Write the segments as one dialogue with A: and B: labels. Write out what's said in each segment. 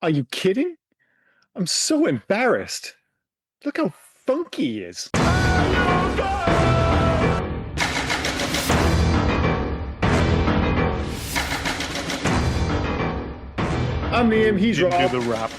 A: Are you kidding? I'm so embarrassed. Look how funky he is. I'm Liam, he's
B: Didn't do
A: Rob,
B: the rap.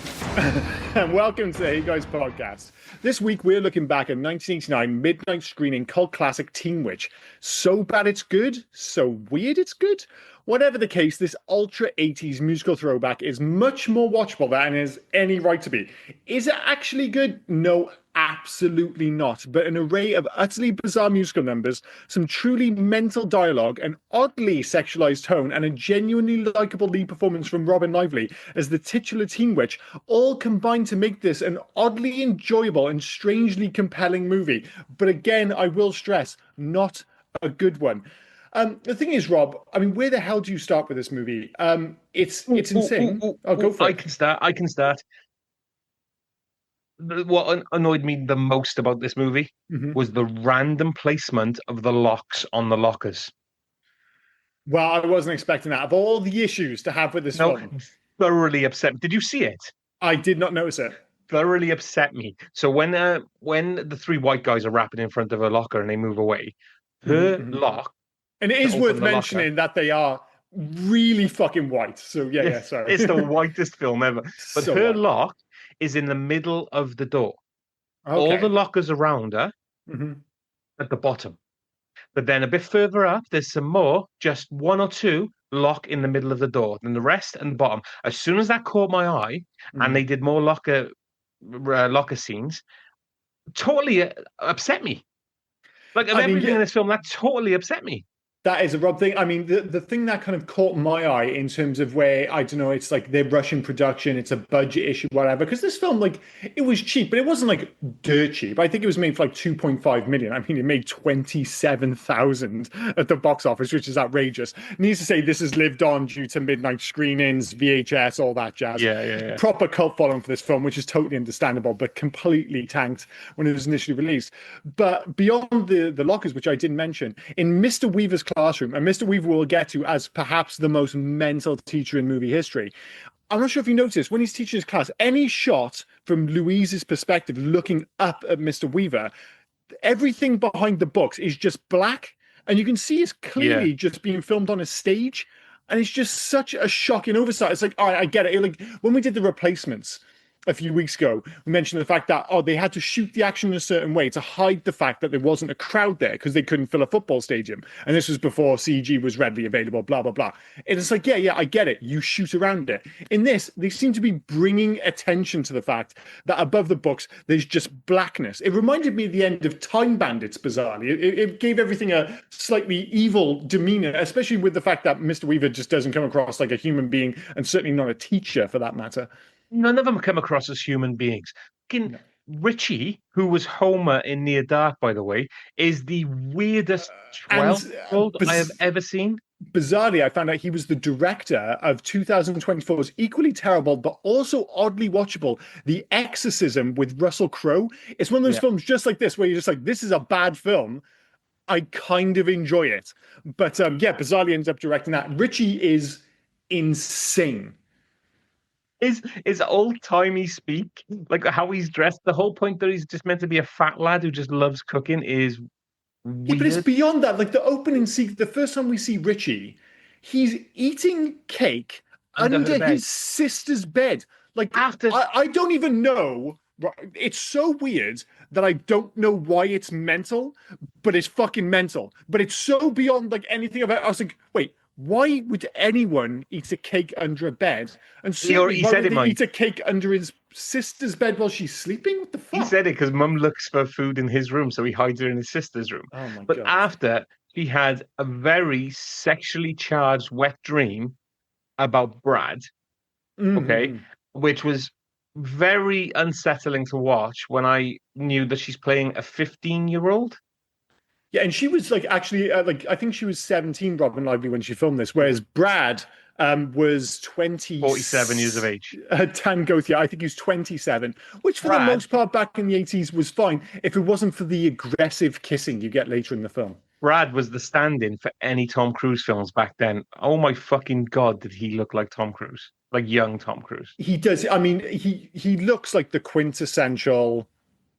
A: and welcome to the Hey Guys podcast. This week we're looking back at 1989 midnight screening cult classic Teen Witch. So bad it's good, so weird it's good. Whatever the case, this ultra 80s musical throwback is much more watchable than it has any right to be. Is it actually good? No, absolutely not. But an array of utterly bizarre musical numbers, some truly mental dialogue, an oddly sexualized tone, and a genuinely likable lead performance from Robin Lively as the titular Teen Witch all combine to make this an oddly enjoyable and strangely compelling movie. But again, I will stress, not a good one. The thing is, Rob, I mean, where the hell do you start with this movie? It's insane. I'll go for
B: I
A: it.
B: can start. I can start. What annoyed me the most about this movie
A: Mhm.
B: was the random placement of the locks on the lockers.
A: Well, I wasn't expecting that. Of all the issues to have with this
B: No,
A: film,
B: thoroughly upset. Did you see it?
A: I did not notice it.
B: Thoroughly upset me. So when the three white guys are rapping in front of her locker and they move away,
A: Mhm,
B: her
A: mhm.
B: lock
A: And it
B: to
A: is
B: open
A: worth
B: the locker.
A: mentioning that they are really fucking white. So yeah,
B: Yeah,
A: yeah, sorry.
B: it's the whitest film ever. But
A: So
B: her
A: white.
B: lock is in the middle of the door. All the
A: Okay.
B: lockers around her
A: Mhm.
B: at the bottom. But then a bit further up, there's some more, just one or two lock in the middle of the door, then the rest and the bottom. As soon as that caught my eye, and
A: Mhm.
B: they did more locker scenes, totally upset me. Like of
A: I mean,
B: everything
A: yeah,
B: in this film, that totally upset me.
A: that is a Rob thing. I mean, the thing that kind of caught my eye in terms of where, I don't know, it's like they're rushing production, it's a budget issue, whatever. Because this film, like, it was cheap, but it wasn't like dirt cheap. I think it was made for like 2.5 million. I mean, it made 27,000 at the box office, which is outrageous. Needs to say this has lived on due to midnight screenings, VHS, all that jazz.
B: Yeah, yeah, yeah.
A: Proper cult following for this film, which is totally understandable, but completely tanked when it was initially released. But beyond the lockers, which I didn't mention, in Mr. Weaver's classroom, and Mr. Weaver will get to as perhaps the most mental teacher in movie history. I'm not sure if you noticed when he's teaching his class, any shot from Louise's perspective looking up at Mr. Weaver, everything behind the books is just black. And you can see it's
B: Yeah.
A: clearly just being filmed on a stage. And it's just such a shocking oversight. It's like, all right, I get it. Like when we did the replacements a few weeks ago, we mentioned the fact that they had to shoot the action in a certain way to hide the fact that there wasn't a crowd there because they couldn't fill a football stadium, and this was before CG was readily available. Blah blah blah. And it's like, yeah, I get it. You shoot around it. In this, they seem to be bringing attention to the fact that above the books there's just blackness. It reminded me of the end of Time Bandits. Bizarrely, it gave everything a slightly evil demeanor, especially with the fact that Mr. Weaver just doesn't come across like a human being, and certainly not a teacher for that matter.
B: None of them come across as human beings. Fucking
A: No.
B: Richie, who was Homer in Near Dark, by the way, is the weirdest
A: And
B: 12-year-old I have ever seen.
A: bizarrely, I found out he was the director of 2024's equally terrible but also oddly watchable The Exorcism with Russell Crowe. It's one of those
B: Yeah.
A: films just like this where you're just like, this is a bad film. I kind of enjoy it. But yeah, bizarrely ends up directing that. Richie is insane.
B: His old-timey speak, like how he's dressed, the whole point that he's just meant to be a fat lad who just loves cooking is
A: Yeah, but it's
B: weird.
A: beyond that. Like the opening scene, the first time we see Richie, he's eating cake
B: Under her
A: under
B: bed.
A: his sister's bed. Like
B: After
A: I don't even know. It's so weird that I don't know why it's mental, but it's fucking mental. But it's so beyond like anything about. I was like, wait, why would anyone eat a cake under a bed? And certainly,
B: he
A: why
B: said
A: would
B: it,
A: they
B: Mike.
A: eat a cake under his sister's bed while she's sleeping? What the
B: He
A: fuck?
B: said it because Mum looks for food in his room, so he hides her in his sister's room.
A: Oh my
B: But
A: god.
B: after he had a very sexually charged wet dream about Brad, okay,
A: Mm-hmm.
B: which was very unsettling to watch when I knew that she's playing a 15-year-old.
A: Yeah, and she was like actually like I think she was 17, Robin Lively, when she filmed this,
B: Yeah.
A: whereas Brad was 20.
B: 47 years of age.
A: Tan Gothia, I think he was 27, which for the
B: Brad
A: most part back in the 80s was fine if it wasn't for the aggressive kissing you get later in the film.
B: Brad was the stand-in for any Tom Cruise films back then. Oh my fucking God, did he look like Tom Cruise? like young Tom Cruise.
A: He does. I mean, he looks like the quintessential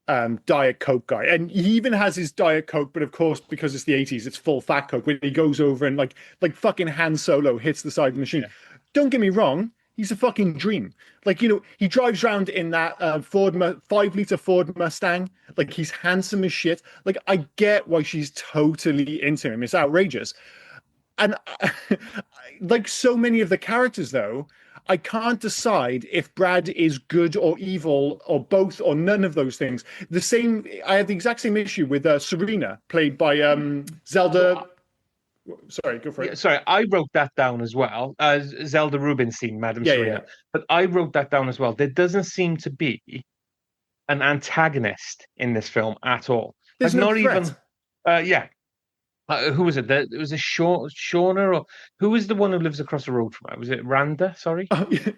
A: Diet Coke guy, and he even has his Diet Coke, but of course, because it's the '80s, it's full fat Coke. When he goes over and like fucking Han Solo hits the side of the machine.
B: Yeah.
A: Don't get me wrong, he's a fucking dream. Like, he drives around in that 5-liter Ford Mustang. Like, he's handsome as shit. Like, I get why she's totally into him. It's outrageous. And like so many of the characters, though, I can't decide if Brad is good or evil or both or none of those things. I have the exact same issue with Serena, played by Zelda. Sorry, go for it.
B: Yeah, sorry, I wrote that down as well. Zelda Rubinstein, Madame
A: Yeah,
B: Serena. But I wrote that down as well. There doesn't seem to be an antagonist in this film at all.
A: There's
B: Like,
A: no
B: not
A: threat.
B: even. Yeah. Who was it? It was a Shauna, or who was the one who lives across the road from her? Was it Randa? Sorry.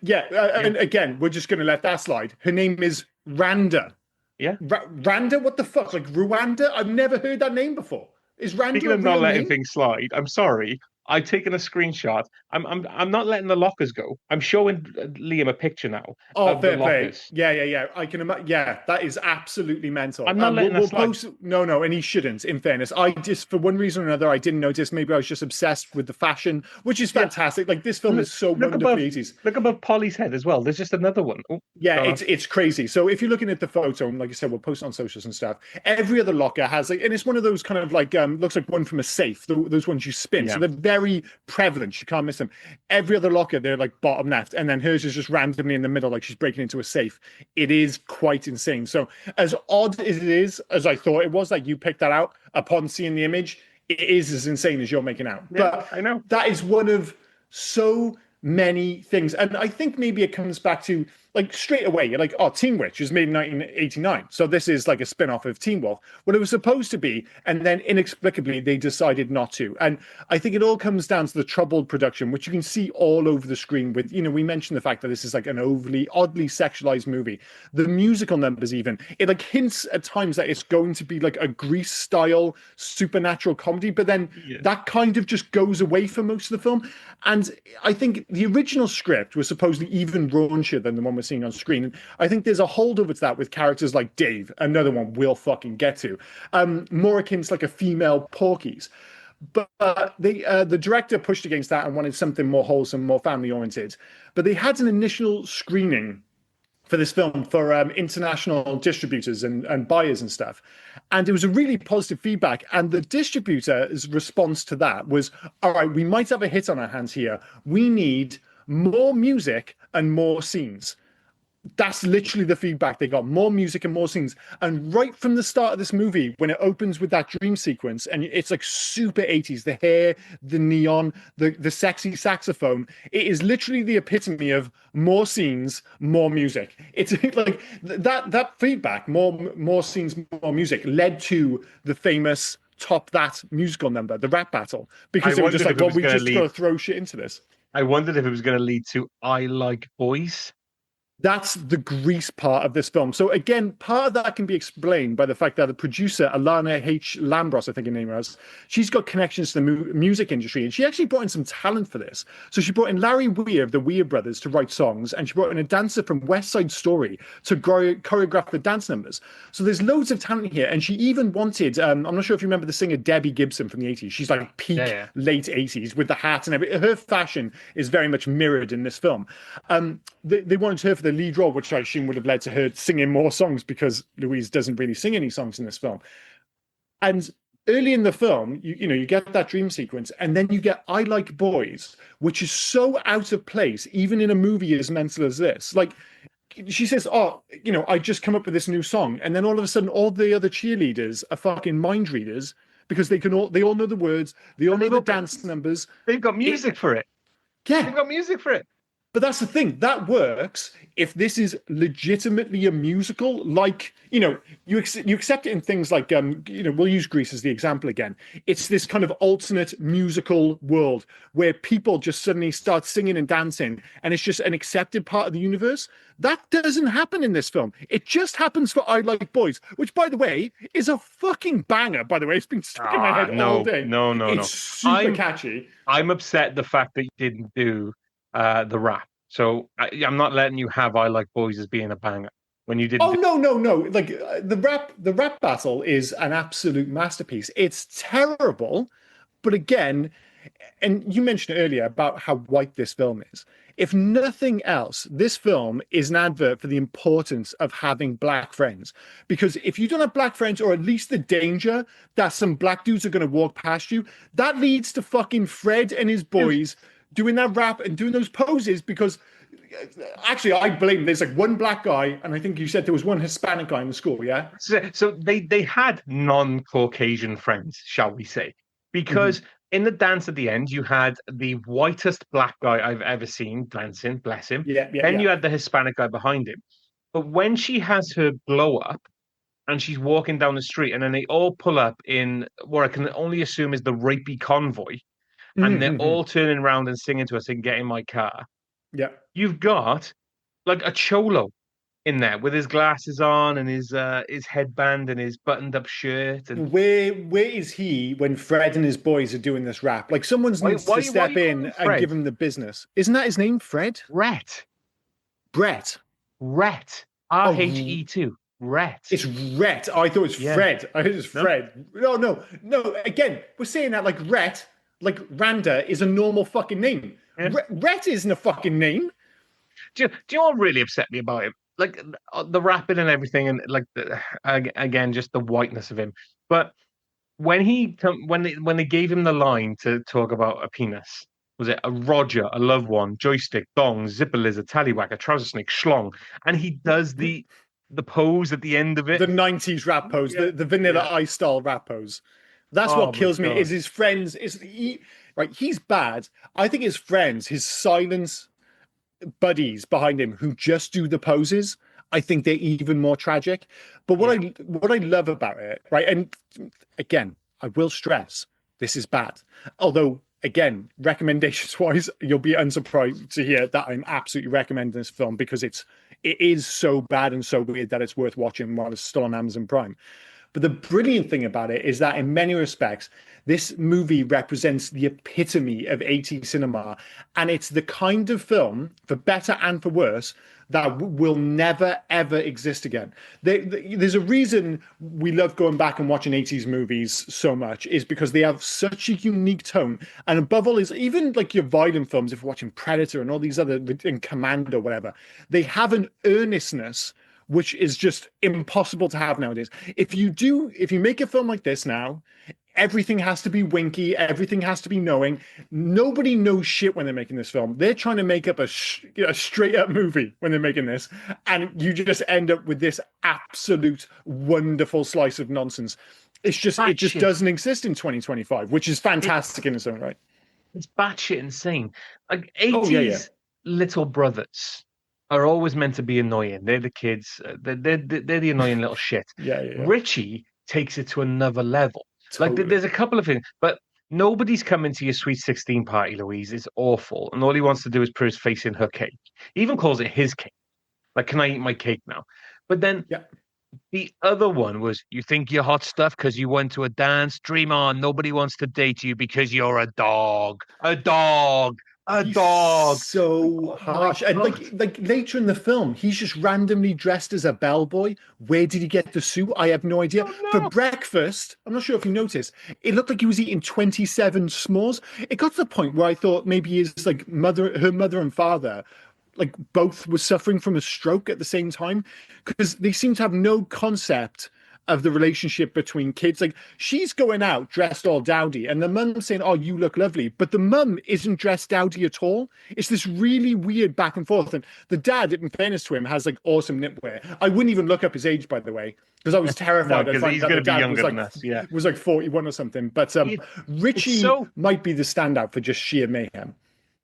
A: Yeah,
B: Yeah.
A: and again, we're just going to let that slide. Her name is Randa.
B: Yeah.
A: Randa? What the fuck? Like Rwanda? I've never heard that name before. Is Randa
B: Speaking
A: a
B: of not
A: real
B: letting
A: name?
B: things slide, I'm sorry. I've taken a screenshot. I'm not letting the lockers go. I'm showing Liam a picture now
A: Oh,
B: of the
A: fair play.
B: lockers.
A: Yeah. I can imagine. Yeah, that is absolutely mental.
B: I'm not letting
A: we'll
B: that slide.
A: post. No, and he shouldn't. In fairness, I just for one reason or another, I didn't notice. Maybe I was just obsessed with the fashion, which is
B: Yeah.
A: fantastic. Like this film
B: Look,
A: is so
B: look
A: wonderfully
B: above,
A: 80s.
B: look above Polly's head as well. There's just another one. Oh,
A: Yeah,
B: gone
A: it's crazy. So if you're looking at the photo, and like I said, we'll post it on socials and stuff. Every other locker has like, and it's one of those kind of like looks like one from a safe. Those ones you spin.
B: Yeah.
A: So they're very prevalent. You can't miss them. Every other locker, they're like bottom left, and then hers is just randomly in the middle, like she's breaking into a safe. It is quite insane. So as odd as it is, as I thought it was, like you picked that out upon seeing the image, it is as insane as you're making out.
B: Yeah,
A: But
B: I know.
A: that is one of so many things. And I think maybe it comes back to like straight away, you're like, oh, Teen Witch was made in 1989. So this is like a spin-off of Teen Wolf. Well, it was supposed to be, and then inexplicably they decided not to. And I think it all comes down to the troubled production, which you can see all over the screen with, we mentioned the fact that this is like an oddly sexualized movie. The musical numbers even, it like hints at times that it's going to be like a Grease style supernatural comedy, but then that kind of just goes away for most of the film. And I think the original script was supposedly even raunchier than the one we're seeing on screen. And I think there's a holdover to that with characters like Dave, another one we'll fucking get to, more akin to like a female Porky's. But the director pushed against that and wanted something more wholesome, more family oriented. But they had an initial screening for this film for international distributors and buyers and stuff. And it was a really positive feedback. And the distributor's response to that was, all right, we might have a hit on our hands here. We need more music and more scenes. That's literally the feedback they got. More music and more scenes. And right from the start of this movie, when it opens with that dream sequence, and it's like super 80s, the hair, the neon, the sexy saxophone, it is literally the epitome of more scenes, more music. It's like that feedback, more scenes, more music, led to the famous Top That musical number, the rap battle. Because they were just like, well, we just got to throw shit into this.
B: I wondered if it was going to lead to I Like Boys.
A: That's the Grease part of this film. So again, part of that can be explained by the fact that the producer, Alana H. Lambros, I think her name was, she's got connections to the music industry, and she actually brought in some talent for this. So she brought in Larry Weir of the Weir Brothers to write songs, and she brought in a dancer from West Side Story to choreograph the dance numbers. So there's loads of talent here, and she even wanted, I'm not sure if you remember the singer Debbie Gibson from the 80s. She's like peak late 80s with the hat and everything. Her fashion is very much mirrored in this film. They wanted her for the lead role, which I assume would have led to her singing more songs because Louise doesn't really sing any songs in this film. And early in the film, you get that dream sequence, and then you get I Like Boys, which is so out of place, even in a movie as mental as this. Like, she says, oh, I just come up with this new song. And then all of a sudden, all the other cheerleaders are fucking mind readers because they all know the words, they all know the dance numbers.
B: They've got music for it.
A: Yeah.
B: They've got music for it.
A: But that's the thing, that works if this is legitimately a musical. Like, you accept it in things like, we'll use Grease as the example again. It's this kind of alternate musical world where people just suddenly start singing and dancing, and it's just an accepted part of the universe. That doesn't happen in this film. It just happens for I Like Boys, which, by the way, is a fucking banger, by the way. It's been stuck in my head all day.
B: No.
A: It's super catchy.
B: I'm upset the fact that you didn't do the rap. So I'm not letting you have "I Like Boys" as being a banger when you didn't
A: Oh
B: do.
A: no, no, no! Like the rap battle is an absolute masterpiece. It's terrible, but again, and you mentioned earlier about how white this film is. If nothing else, this film is an advert for the importance of having black friends. Because if you don't have black friends, or at least the danger that some black dudes are going to walk past you, that leads to fucking Fred and his boys doing that rap and doing those poses. Because actually, I blame there's like one black guy, and I think you said there was one Hispanic guy in the school, yeah?
B: So they had non-Caucasian friends, shall we say?
A: Hmm.
B: Because in the dance at the end, you had the whitest black guy I've ever seen dancing, bless him.
A: Yeah, yeah,
B: Then
A: yeah.
B: you had the Hispanic guy behind him. But when she has her glow up and she's walking down the street, and then they all pull up in what I can only assume is the rapey convoy, and they're
A: Hmm.
B: all turning around and singing to us and get in my car.
A: Yeah.
B: You've got like a cholo in there with his glasses on and his headband and his buttoned up shirt. And
A: Where is he when Fred and his boys are doing this rap? Like someone
B: why
A: needs to
B: why are
A: step
B: you calling
A: in
B: him
A: and
B: Fred?
A: give him the business. Isn't that his name, Fred?
B: Rhett.
A: Brett.
B: Rhett.
A: Oh,
B: RHE2. Rhett.
A: it's Rhett. Oh, I thought it was
B: Yeah.
A: Fred. I thought it was
B: No?
A: Fred. No, no, no. Again, we're saying that like Rhett, like Randa, is a normal fucking name.
B: Yeah.
A: Rhett isn't a fucking name.
B: Do you know what really upset me about him? Like the rapping and everything, and like again, just the whiteness of him. But when they gave him the line to talk about a penis, was it a Roger, a loved one, joystick, dong, zipper lizard, tallywhacker, trouser snake, schlong, and he does the pose at the end of it.
A: The 90s rap pose,
B: Yeah,
A: the Vanilla
B: yeah.
A: Ice style rap pose. That's
B: Oh
A: what
B: my
A: kills me is
B: God.
A: his friends. Is he right? He's bad. I think his friends, his silence buddies behind him who just do the poses, I think they're even more tragic. But
B: Yeah.
A: what I love about it, right? And again, I will stress this is bad. Although, again, recommendations wise, you'll be unsurprised to hear that I'm absolutely recommending this film because it is so bad and so weird that it's worth watching while it's still on Amazon Prime. But the brilliant thing about it is that in many respects, this movie represents the epitome of 80s cinema. And it's the kind of film, for better and for worse, that will never, ever exist again. There's a reason we love going back and watching 80s movies so much, is because they have such a unique tone. And above all, is even like your violent films, if you're watching Predator and all these other, in Commando, whatever, they have an earnestness which is just impossible to have nowadays. If you make a film like this now, everything has to be winky, everything has to be knowing. Nobody knows shit when they're making this film. They're trying to make up a straight up movie when they're making this, and you just end up with this absolute wonderful slice of nonsense. It just
B: Batshit.
A: doesn't exist in 2025, which is fantastic in its own right.
B: It's batshit insane. Like
A: Oh yeah, yeah,
B: 80s little brothers are always meant to be annoying. They're the kids. They're the annoying little shit.
A: yeah, yeah, yeah.
B: Richie takes it to another level. Like
A: Totally.
B: there's a couple of things, but nobody's coming to your sweet 16 party, Louise. It's awful. And all he wants to do is put his face in her cake. He even calls it his cake. Like, can I eat my cake now? But then
A: Yeah.
B: the other one was, you think you're hot stuff because you went to a dance? Dream on. Nobody wants to date you because you're a dog. A dog. A
A: He's
B: dog.
A: so
B: Oh my
A: harsh. And
B: God.
A: like later in the film, he's just randomly dressed as a bellboy. Where did he get the suit? I have no idea.
B: Oh
A: For
B: no.
A: breakfast, I'm not sure if you noticed, it looked like he was eating 27 s'mores. It got to the point where I thought maybe his like her mother and father, like both were suffering from a stroke at the same time, because they seem to have no concept of the relationship between kids. Like she's going out dressed all dowdy, and the mum's saying, "Oh, you look lovely," but the mum isn't dressed dowdy at all. It's this really weird back and forth. And the dad, in fairness to him, has like awesome knitwear. I wouldn't even look up his age, by the way, because I was
B: No,
A: terrified. I'd
B: because
A: find
B: he's
A: out
B: going
A: the
B: to be
A: dad
B: younger than us. Yeah.
A: was like 41 or something. But
B: It, it's
A: Richie
B: so
A: might be the standout for just sheer mayhem.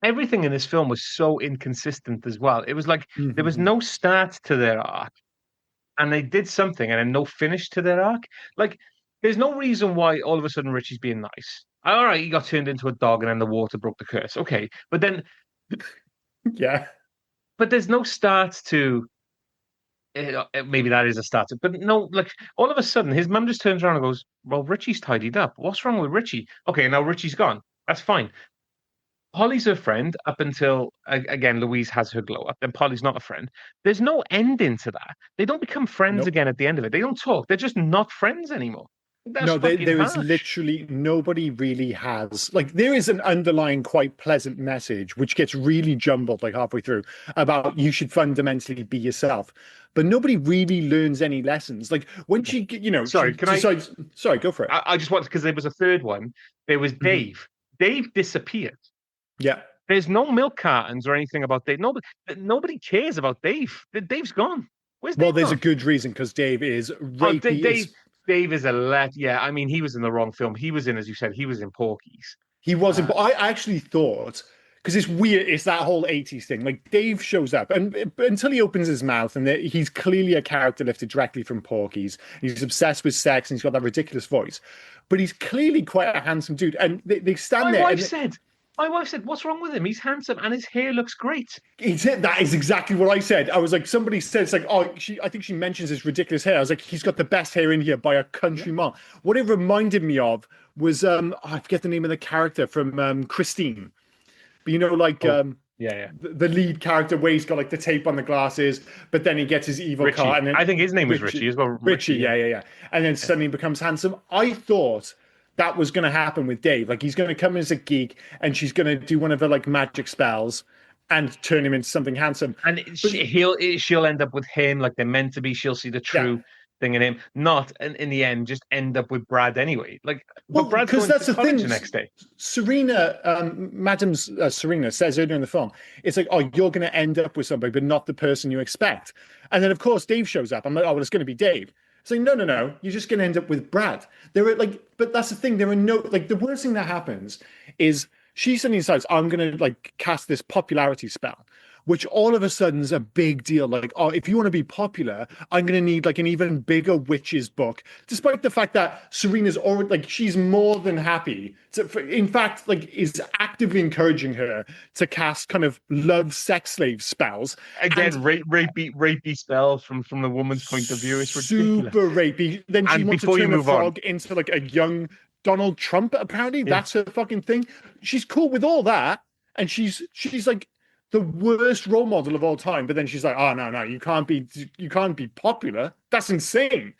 B: everything in this film was so inconsistent as well. It was like there was
A: Mhm.
B: no start to their arc, and they did something, and then no finish to their arc. Like there's no reason why all of a sudden Richie's being nice. All right, he got turned into a dog, and then the water broke the curse. Okay,
A: Yeah.
B: but there's no start to. Maybe that is a start, but no, like all of a sudden, his mum just turns around and goes, "Well, Richie's tidied up. What's wrong with Richie? Okay, now Richie's gone. That's fine." Polly's her friend up until again Louise has her glow up. Then Polly's not a friend. There's no ending to that. They don't become friends
A: Nope.
B: again at the end of it. They don't talk. They're just not friends anymore. That's
A: No,
B: fucking
A: there is
B: harsh.
A: literally nobody really has like there is an underlying quite pleasant message which gets really jumbled like halfway through about you should fundamentally be yourself, but nobody really learns any lessons. Like when she
B: Sorry, can I?
A: decides. Sorry, go for it.
B: I just want because there was a third one. There was
A: Mhm.
B: Dave. Dave disappeared.
A: Yeah.
B: There's no milk cartons or anything about Dave. Nobody cares about Dave. Dave's gone. Where's
A: Well,
B: Dave
A: there's a
B: gone?
A: good reason because Dave is
B: Oh,
A: rapey as
B: Dave is a let. Yeah, I mean, he was in the wrong film. He was in, as you said, he was in Porky's.
A: he wasn't.
B: Uh,
A: But I actually thought because it's weird. It's that whole '80s thing. Like Dave shows up, and until he opens his mouth, and he's clearly a character lifted directly from Porky's. He's obsessed with sex, and he's got that ridiculous voice. But he's clearly quite a handsome dude. And they stand
B: my
A: there,
B: wife
A: and
B: said, my wife said, "What's wrong with him? He's handsome and his hair looks great."
A: that is exactly what I said. I was like, somebody says like, oh, I think she mentions his ridiculous hair. I was like, he's got the best hair in here by a
B: Yeah.
A: country mile. What it reminded me of was I forget the name of the character from Christine. But like
B: Oh, yeah, yeah.
A: the lead character where he's got like the tape on the glasses, but then he gets his evil car,
B: Richie.
A: and then
B: I think his name was Richie
A: Richie,
B: as well.
A: Richie,
B: Richie, yeah.
A: yeah, yeah, yeah, and then suddenly becomes handsome. I thought that was going to happen with Dave. Like he's going to come in as a geek, and she's going to do one of her like magic spells and turn him into something handsome.
B: And
A: But
B: she'll end up with him like they're meant to be. She'll see the
A: yeah,
B: true thing in him, not in the end just end up with Brad anyway. Like, but
A: well,
B: Brad's
A: because
B: going to
A: that's the
B: college
A: thing.
B: the next day.
A: Serena, Madam's Serena says earlier in the film, it's like, oh, you're going to end up with somebody, but not the person you expect. And then, of course, Dave shows up. I'm like, oh, well, it's going to be Dave. It's like, no, no, no. You're just going to end up with Brad. There are like, but that's the thing. There are no, like, the worst thing that happens is she suddenly decides, I'm going to like cast this popularity spell, which all of a sudden is a big deal. Like, oh, if you want to be popular, I'm going to need like an even bigger witches book, despite the fact that Serena's already like, she's more than happy in fact, like, is actively encouraging her to cast kind of love sex slave spells. And
B: Again, rapey spells from the woman's point of view. It's ridiculous.
A: super rapey. Then she
B: And
A: wants to
B: before you
A: turn a
B: move on,
A: frog into like a young Donald Trump. Apparently,
B: yeah,
A: that's her fucking thing. She's cool with all that, and she's like the worst role model of all time. But then she's like, oh no, no, you can't be popular. That's insane.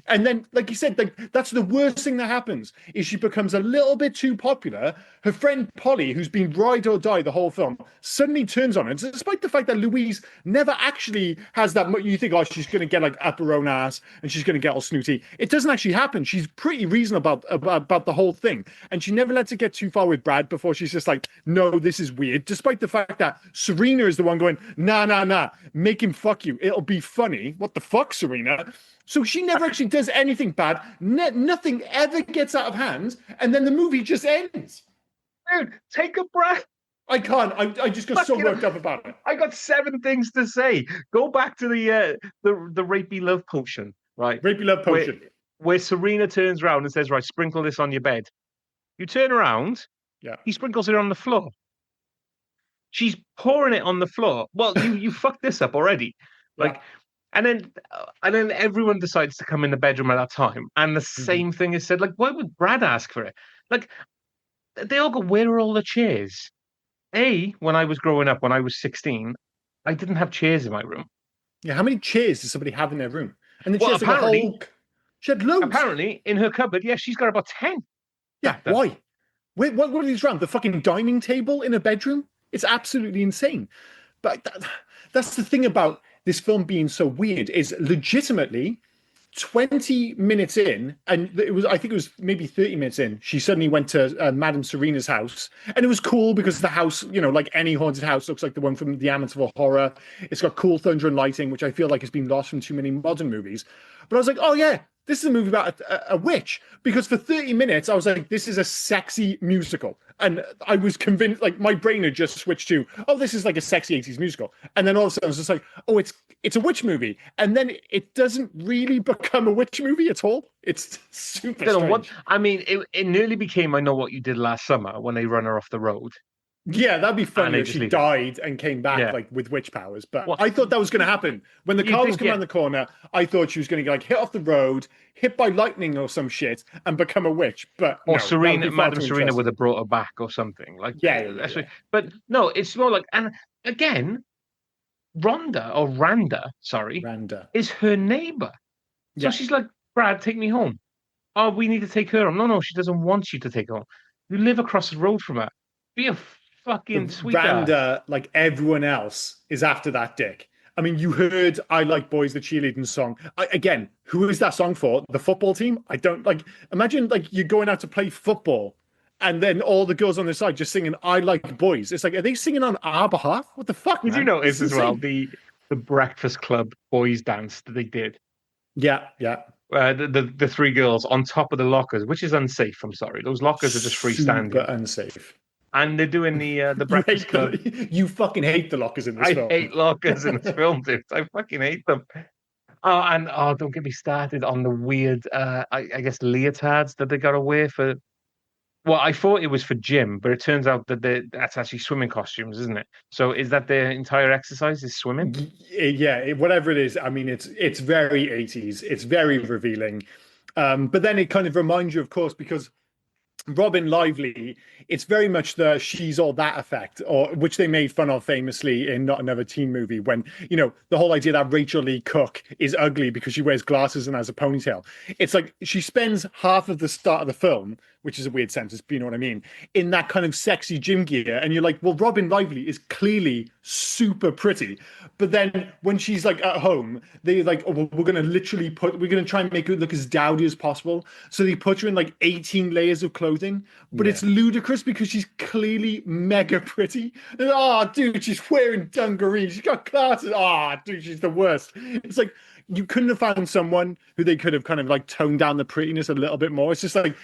A: And then, like you said, like that's the worst thing that happens is she becomes a little bit too popular. Her friend Polly, who's been ride or die the whole film, suddenly turns on her. Despite the fact that Louise never actually has that much, you think, oh, she's going to get like up her own ass and she's going to get all snooty. It doesn't actually happen. She's pretty reasonable about the whole thing, and she never lets it get too far with Brad before she's just like, no, this is weird. Despite the fact that Serena is the one going, nah, nah, nah, make him fuck you. It'll be funny. What the fuck, Serena? So she never actually does anything bad. Nothing ever gets out of hand, and then the movie just ends.
B: dude, take a breath.
A: I can't. I just got so worked up about it.
B: I got 7 things to say. Go back to the rapey love potion, right?
A: Rapey love
B: Where
A: potion.
B: where Serena turns around and says, "Right, sprinkle this on your bed." You turn around,
A: Yeah.
B: he sprinkles it on the floor. She's pouring it on the floor. Well, you fucked this up already.
A: Yeah.
B: Like, and then everyone decides to come in the bedroom at that time, and the
A: Mhm.
B: same thing is said. Like, why would Brad ask for it? Like, they all go, "Where are all the chairs?" When I was growing up, when I was 16, I didn't have chairs in my room.
A: Yeah. How many chairs does somebody have in their room? And then she
B: Well,
A: has like a
B: apparently,
A: whole. She had loads.
B: apparently in her cupboard, yeah, she's got about 10
A: Yeah.
B: stacked up.
A: Why? Wait, what are these around? The fucking dining table in a bedroom? It's absolutely insane. But that's the thing about this film being so weird is legitimately 20 minutes in, and I think it was maybe 30 minutes in, she suddenly went to Madame Serena's house. And it was cool because the house, like any haunted house, looks like the one from the Amityville Horror. It's got cool thunder and lighting, which I feel like has been lost from too many modern movies. But I was like, oh yeah, this is a movie about a witch. Because for 30 minutes, I was like, this is a sexy musical. And I was convinced, like my brain had just switched to, oh, this is like a sexy 80s musical. And then all of a sudden I was just like, oh, it's a witch movie. And then it doesn't really become a witch movie at all. It's super
B: I don't know what
A: strange.
B: I mean. It nearly became I Know What You Did Last Summer when they run her off the road.
A: Yeah, that'd be
B: and
A: funny
B: they
A: if
B: just
A: she
B: leave it.
A: died and came back
B: Yeah.
A: like with witch powers. But
B: What
A: I thought that was going to happen when the
B: you
A: car was
B: think?
A: coming
B: Yeah.
A: around the corner. I thought she was going to like hit off the road, hit by lightning or some shit, and become a witch. But
B: Or
A: no, that would be
B: Serena,
A: far
B: Madam
A: too
B: Serena would
A: interesting.
B: have brought her back or something. Like
A: Yeah, yeah, yeah,
B: that's what,
A: yeah.
B: but no, it's more like and again, Rhonda or Randa, sorry,
A: Randa.
B: is her neighbor. So
A: Yeah,
B: she's like, Brad, take me home. Oh, we need to take her home. No, no, she doesn't want you to take her home. You live across the road from her. Be a
A: but
B: fucking sweetheart.
A: Randa, like everyone else, is after that dick. I mean, you heard "I Like Boys" the cheerleading song. Again, who is that song for? The football team? I don't like. Imagine like you're going out to play football, and then all the girls on the side just singing "I Like Boys." It's like, are they singing on our behalf? What the fuck,
B: Did you
A: man? This
B: notice
A: is
B: as well
A: insane.
B: the Breakfast Club boys dance that they did?
A: Yeah, yeah.
B: The three girls on top of the lockers, which is unsafe. I'm sorry, those lockers are just
A: Super
B: freestanding,
A: unsafe.
B: and they're doing the
A: You
B: Breakfast
A: hate
B: Club.
A: you fucking hate the lockers in this
B: I
A: film.
B: hate lockers in this film, dude. I fucking hate them. Oh, and oh, don't get me started on the weird, I guess leotards that they got to wear for. Well, I thought it was for gym, but it turns out that that's actually swimming costumes, isn't it? So is that their entire exercise is swimming?
A: Yeah, whatever it is. I mean, it's very 80s. It's very revealing. But then it kind of reminds you, of course, because Robin Lively, it's very much the she's all that effect, or which they made fun of famously in Not Another Teen Movie, when, the whole idea that Rachel Lee Cook is ugly because she wears glasses and has a ponytail. It's like she spends half of the start of the film, which is a weird sentence, but you know what I mean, in that kind of sexy gym gear. And you're like, well, Robin Lively is clearly super pretty. But then when she's like at home, they like, oh, well, we're going to try and make her look as dowdy as possible. So they put her in like 18 layers of clothing, but
B: Yeah.
A: it's ludicrous because she's clearly mega pretty. And, oh, dude, she's wearing dungarees. She's got glasses. Oh, dude, she's the worst. It's like, you couldn't have found someone who they could have kind of like toned down the prettiness a little bit more. It's just like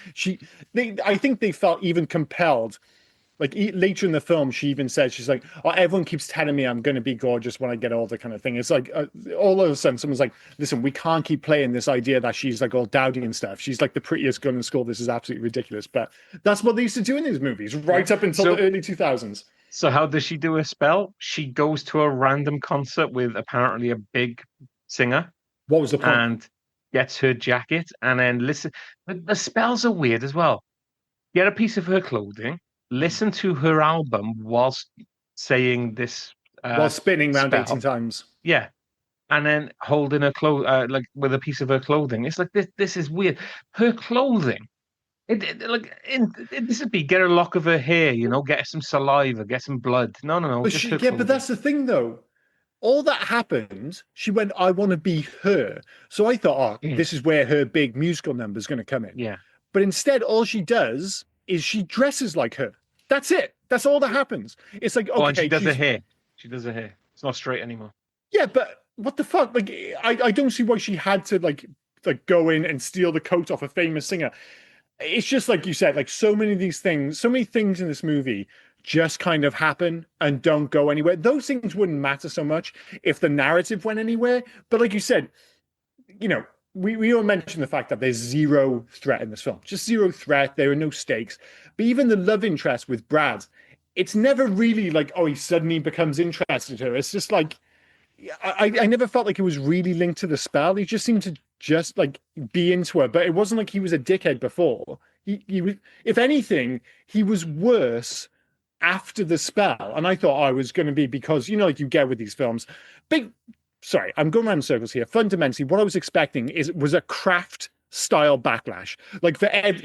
A: I think they felt even compelled. Like later in the film, she even says, she's like, "Oh, everyone keeps telling me I'm going to be gorgeous when I get older," kind of thing. It's like all of a sudden, someone's like, "Listen, we can't keep playing this idea that she's like all dowdy and stuff. She's like the prettiest girl in school. This is absolutely ridiculous." But that's what they used to do in these movies, right up until the
B: So
A: early 2000s.
B: so how does she do her spell? She goes to a random concert with apparently a big singer
A: What was the point?
B: and gets her jacket and then listen. But the spells are weird as well. Get a piece of her clothing, listen to her album whilst saying this
A: While spinning around 18
B: spell.
A: times.
B: Yeah. And then holding her like with a piece of her clothing. It's like this is weird. Her clothing. This would be get a lock of her hair, get some saliva, get some blood. No, no, no,
A: But
B: just her
A: yeah, but
B: clothing.
A: that's the thing though. All that happened, she went, I want to be her. So I thought, oh,
B: Mm.
A: this is where her big musical number is going to come in.
B: Yeah.
A: But instead, all she does is she dresses like her. That's it. That's all that happens. It's like,
B: Oh, and she
A: okay,
B: does her hair. She does her hair. It's not straight anymore.
A: yeah, but what the fuck? Like, I don't see why she had to like go in and steal the coat off a famous singer. It's just like you said, like so many of these things, so many things in this movie just kind of happen and don't go anywhere. Those things wouldn't matter so much if the narrative went anywhere. But like you said, we all mentioned the fact that there's zero threat in this film, just zero threat. There are no stakes. But even the love interest with Brad, it's never really like, oh, he suddenly becomes interested in her. It's just like, I never felt like it was really linked to the spell. He just seemed to just like be into her, but it wasn't like he was a dickhead before. He was, if anything, he was worse after the spell. And I thought I was going to be because, like you get with these films, big, sorry, I'm going around in circles here. Fundamentally, what I was expecting was a craft style backlash. Like for Ed,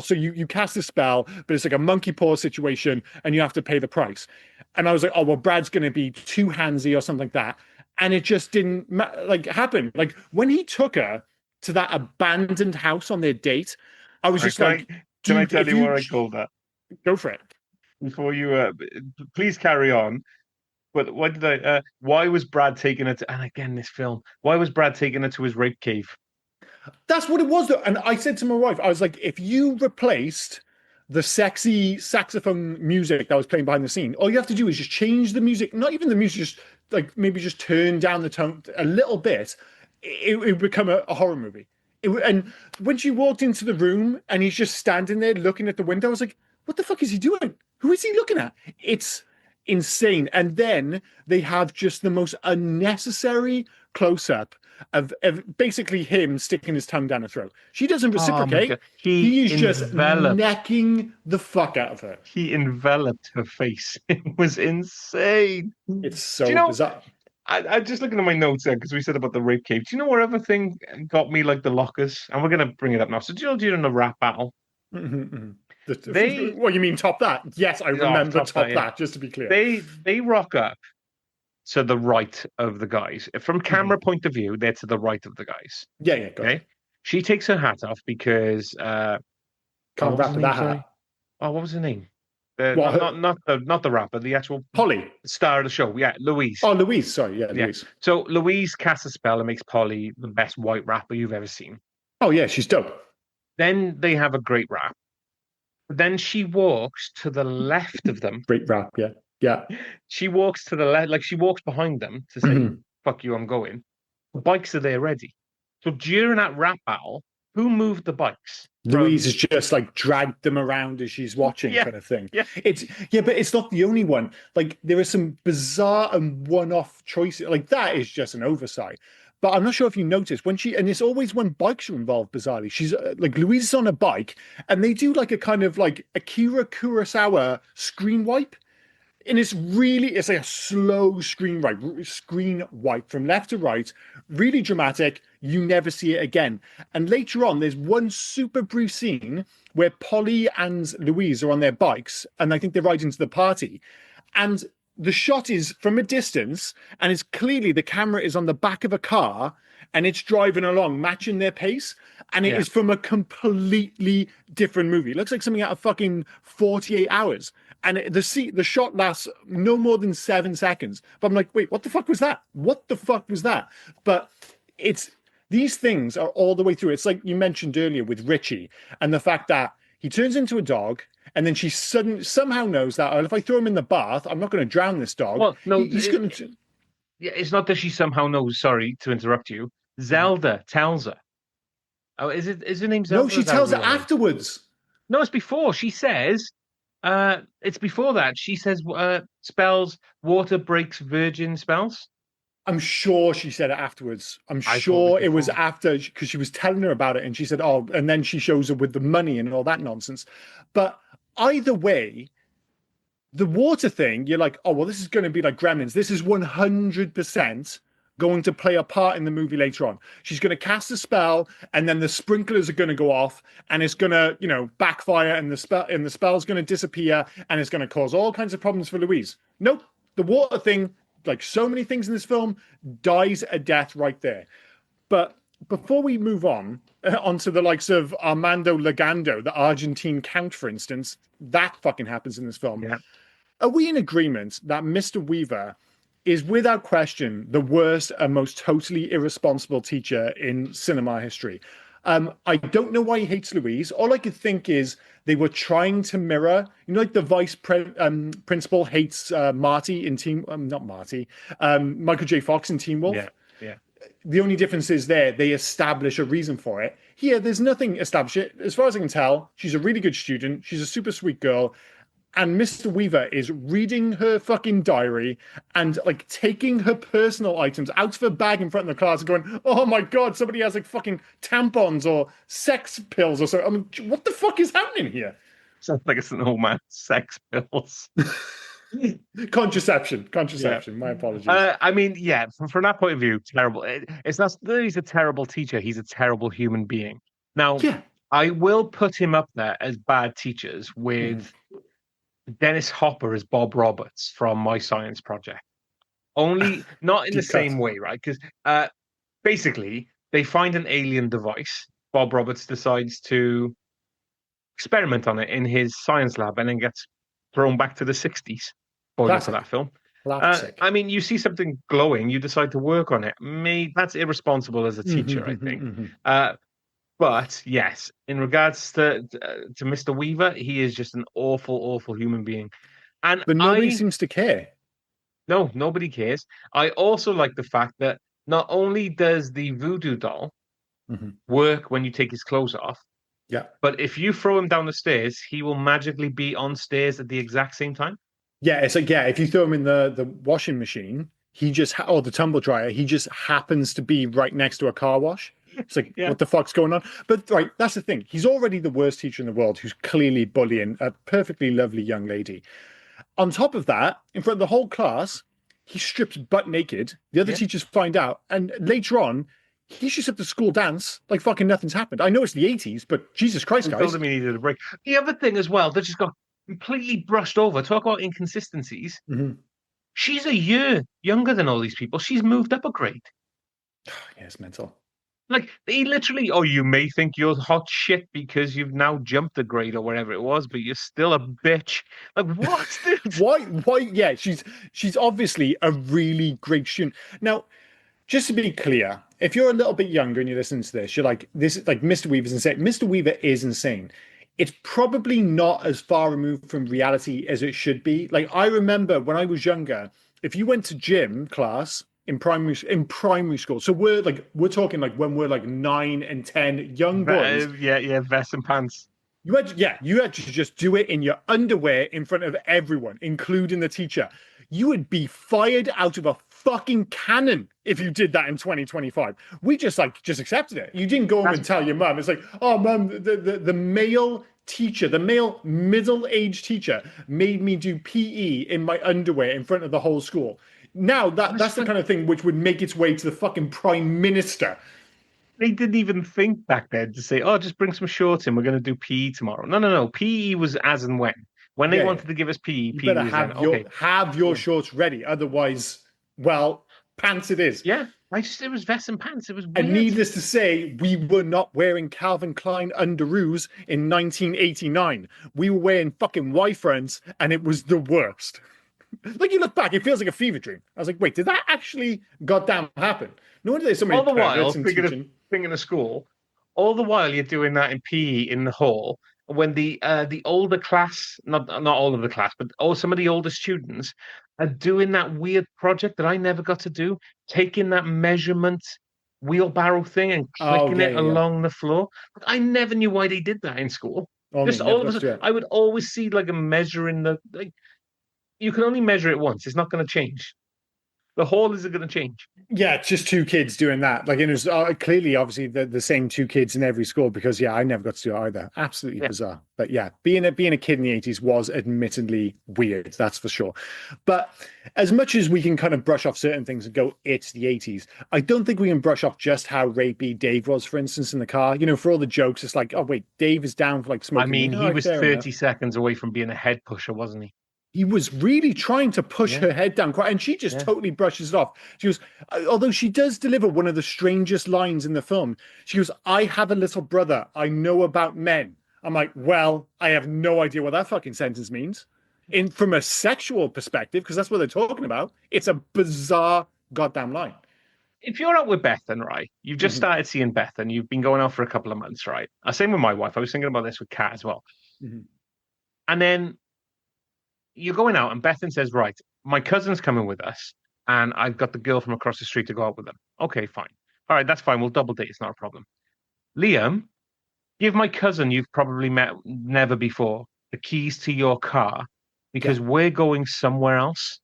A: so you cast a spell, but it's like a monkey paw situation and you have to pay the price. And I was like, oh, well, Brad's going to be too handsy or something like that. And it just didn't happen. Like when he took her to that abandoned house on their date, I was just like,
B: Can I
A: dude,
B: tell
A: if
B: you
A: you
B: what I call that?
A: go for it.
B: Before you, please carry on. But what did why was Brad taking it and again, this film, why was Brad taking it to his rape cave?
A: That's what it was, though. And I said to my wife, I was like, if you replaced the sexy saxophone music that was playing behind the scene, all you have to do is just change the music, not even the music, just like maybe just turn down the tone a little bit. It would become a horror movie. And when she walked into the room and he's just standing there looking at the window, I was like, what the fuck is he doing? Who is he looking at? It's insane. And then they have just the most unnecessary close up of basically him sticking his tongue down her throat. She doesn't
B: Oh my
A: reciprocate.
B: God. He
A: He is just
B: enveloped
A: necking the fuck out of her.
B: he enveloped her face. It was insane.
A: It's
B: Do you
A: so
B: know,
A: bizarre.
B: I'm just looking at my notes there because we said about the rape cave. Do you know what other thing got me like the lockers? And we're gonna bring it up now. So do you know during the rap battle,
A: Mhm, mhm.
B: they
A: What you mean top that? Yes, I remember top
B: yeah.
A: that, just to be clear.
B: They rock up to the right of the guys. From camera point of view, they're to the right of the guys.
A: Yeah, yeah, go ahead.
B: Okay. She takes her hat off because what
A: Can't
B: was
A: wrap
B: her
A: with
B: name?
A: that
B: Sorry.
A: hat.
B: Oh, what was her name?
A: What?
B: Not the rapper, the actual
A: Polly.
B: star of the show. Yeah, Louise.
A: Oh, Louise. Sorry, yeah,
B: Yeah.
A: Louise.
B: So Louise casts a spell and makes Polly the best white rapper you've ever seen.
A: Oh, yeah, she's dope.
B: Then they have a great rap. Then she walks to the left of them.
A: Great rap, yeah. Yeah.
B: She walks to the left, like she walks behind them to say,
A: Mhm.
B: fuck you, I'm going. The bikes are there ready. So during that rap battle, who moved the bikes?
A: Louise has just like dragged them around as she's watching,
B: Yeah,
A: kind of thing.
B: yeah.
A: It's but it's not the only one. Like there are some bizarre and one-off choices. Like that is just an oversight. But I'm not sure if you noticed when and it's always when bikes are involved. Bizarrely, she's like Louise is on a bike, and they do like a kind of like Akira Kurosawa screen wipe. And it's like a slow screen wipe from left to right, really dramatic. You never see it again. And later on, there's one super brief scene where Polly and Louise are on their bikes, and I think they're riding to the party. And the shot is from a distance, and it's clearly the camera is on the back of a car and it's driving along, matching their pace. And it is from a completely different movie. It looks like something out of fucking 48 hours. And the shot lasts no more than 7 seconds. But I'm like, wait, what the fuck was that? What the fuck was that? But these things are all the way through. It's like you mentioned earlier with Richie and the fact that he turns into a dog, and then she somehow knows that, oh, if I throw him in the bath, I'm not going to drown this dog.
B: Well, no,
A: he's going to.
B: Yeah, it's not that she somehow knows. Sorry to interrupt you. Zelda tells her. Oh, is her name Zelda?
A: No, she tells her afterwards.
B: No, it's before. She says, it's before that. She says, spells, water breaks virgin spells.
A: I'm sure she said it afterwards. I'm
B: I
A: sure
B: thought
A: it was after, because she was telling her about it and she said, oh, and then she shows her with the money and all that nonsense. But either way, the water thing, you're like, oh, well, this is going to be like Gremlins. This is 100% going to play a part in the movie later on. She's going to cast a spell, and then the sprinklers are going to go off, and it's going to, backfire, and the spell's going to disappear, and it's going to cause all kinds of problems for Louise. Nope, the water thing, like so many things in this film, dies a death right there. But before we move on onto the likes of Armando Legando, the Argentine count, for instance, that fucking happens in this film.
B: Yeah.
A: Are we in agreement that Mr. Weaver is without question the worst and most totally irresponsible teacher in cinema history? I don't know why he hates Louise. All I could think is they were trying to mirror, like the principal hates Marty in Michael J. Fox in Teen Wolf.
B: Yeah, yeah.
A: The only difference is they establish a reason for it. Here, there's nothing established. As far as I can tell, she's a really good student. She's a super sweet girl. And Mr. Weaver is reading her fucking diary and like taking her personal items out of her bag in front of the class and going, oh my God, somebody has like fucking tampons or sex pills or so. I mean, what the fuck is happening here?
B: Sounds like it's an old man. Sex pills.
A: Contraception. Yeah. My apologies.
B: I mean, yeah, from that point of view, terrible. It's not that he's a terrible teacher. He's a terrible human being. Now, I will put him up there as bad teachers with Dennis Hopper as Bob Roberts from My Science Project. Only not in the same way, right? Because basically they find an alien device. Bob Roberts decides to experiment on it in his science lab and then gets thrown back to the 60s. Spoiler for that film. I mean, you see something glowing, you decide to work on it. That's irresponsible as a teacher, I think. But yes, in regards to Mr. Weaver, he is just an awful, awful human being. But
A: nobody seems to care.
B: No, nobody cares. I also like the fact that not only does the voodoo doll work when you take his clothes off,
A: Yeah.
B: But if you throw him down the stairs, he will magically be on stairs at the exact same time.
A: Yeah, it's like, yeah, if you throw him in the washing machine, or the tumble dryer, he just happens to be right next to a car wash. It's like,
B: Yeah.
A: what the fuck's going on? But right, that's the thing. He's already the worst teacher in the world who's clearly bullying a perfectly lovely young lady. On top of that, in front of the whole class, he strips butt naked. The other
B: Yeah.
A: teachers find out, and later on, he's just at the school dance like fucking nothing's happened. I know it's the 80s, but Jesus Christ,
B: Who
A: guys.
B: told him he needed a break? The other thing as well that just got completely brushed over. Talk about inconsistencies.
A: Mhm.
B: She's a year younger than all these people. She's moved up a grade.
A: Yeah, it's mental.
B: Like he literally, oh, you may think you're hot shit because you've now jumped a grade or whatever it was, but you're still a bitch. Like what, dude?
A: Why? Yeah, she's obviously a really great student. Now, just to be clear, if you're a little bit younger and you're listening to this, you're like, this is like Mr. Weaver's insane. Mr. Weaver is insane. It's probably not as far removed from reality as it should be. Like I remember when I was younger, if you went to gym class in primary school, so we're talking like when we're like 9 and 10, young boys.
B: Yeah, vests and pants.
A: You had to just do it in your underwear in front of everyone, including the teacher. You would be fired out of a fucking cannon if you did that in 2025. We just accepted it. You didn't go home and tell your mum. It's like, oh, mum, the male teacher, the male middle-aged teacher made me do PE in my underwear in front of the whole school. Now that's the kind of thing which would make its way to the fucking prime minister.
B: They didn't even think back then to say, oh, just bring some shorts in. We're going to do PE tomorrow. No. PE was as and when. When they wanted to give us PE,
A: You
B: PE
A: better
B: was
A: have
B: then,
A: your
B: okay.
A: have your shorts ready. Otherwise, well, pants it is.
B: Yeah, it was vests and pants. It was weird.
A: And needless to say, we were not wearing Calvin Klein underoos in 1989. We were wearing fucking Y-fronts, and it was the worst. Like you look back, it feels like a fever dream. I was like, wait, did that actually goddamn happen? No wonder there's so many
B: all the while
A: perverts in teaching.
B: thinking of school. All the while you're doing that in PE in the hall. When the older class, not all of the class, but some of the older students are doing that weird project that I never got to do, taking that measurement wheelbarrow thing and clicking it along the floor. I never knew why they did that in school. Just all of a sudden, I would always see like a measure in the like. You can only measure it once. It's not going to change. The hall isn't going to change.
A: Yeah, it's just two kids doing that. Like, and it was clearly, obviously, the same two kids in every school because, yeah, I never got to do it either. Absolutely bizarre. But yeah, being a kid in the 80s was admittedly weird, that's for sure. But as much as we can kind of brush off certain things and go, it's the 80s, I don't think we can brush off just how rapey Dave was, for instance, in the car. You know, for all the jokes, it's like, oh, wait, Dave is down for like smoking.
B: I mean, he was 30 seconds away from being a head pusher, wasn't he?
A: He was really trying to push her head down quite, and she just totally brushes it off. She goes, although she does deliver one of the strangest lines in the film. She goes, I have a little brother. I know about men. I'm like, well, I have no idea what that fucking sentence means. From a sexual perspective, because that's what they're talking about, it's a bizarre goddamn line.
B: If you're out with Bethan, right, you've just started seeing Bethan, you've been going out for a couple of months, right? Same with my wife. I was thinking about this with Kat as well. And then you're going out and Bethan says, right, my cousin's coming with us and I've got the girl from across the street to go out with them. Okay, fine. All right, that's fine. We'll double date. It's not a problem. Liam, give my cousin you've probably met never before the keys to your car because we're going somewhere else.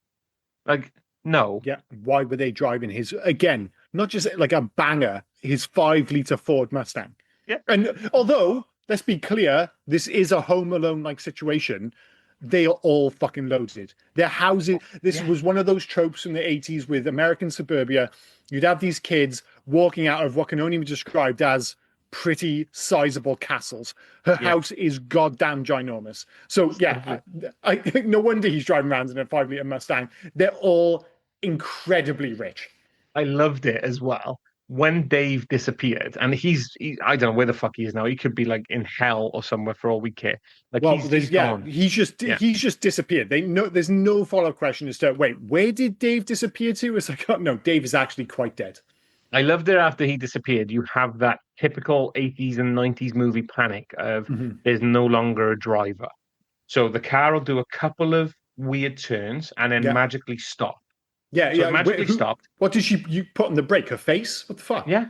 B: Like, no.
A: Yeah. Why were they driving his, again, not just like a banger, his 5-liter Ford Mustang?
B: Yeah.
A: And although, let's be clear, this is a Home Alone-like situation, they are all fucking loaded. Their houses, this was one of those tropes from the 80s with American suburbia. You'd have these kids walking out of what can only be described as pretty sizable castles. Her house is goddamn ginormous. So yeah, I no wonder he's driving around in a 5-liter Mustang. They're all incredibly rich.
B: I loved it as well. When Dave disappeared, and I don't know where the fuck he is now. He could be like in hell or somewhere for all we care. Like,
A: well,
B: he's gone.
A: He's just disappeared. There's no follow-up question as to wait, where did Dave disappear to? It's like, oh, no, Dave is actually quite dead.
B: I loved it after he disappeared. You have that typical 80s and 90s movie panic of there's no longer a driver. So the car will do a couple of weird turns and then magically stop.
A: Yeah,
B: so it magically stopped.
A: What did you put on the brake? Her face? What the fuck?
B: Yeah.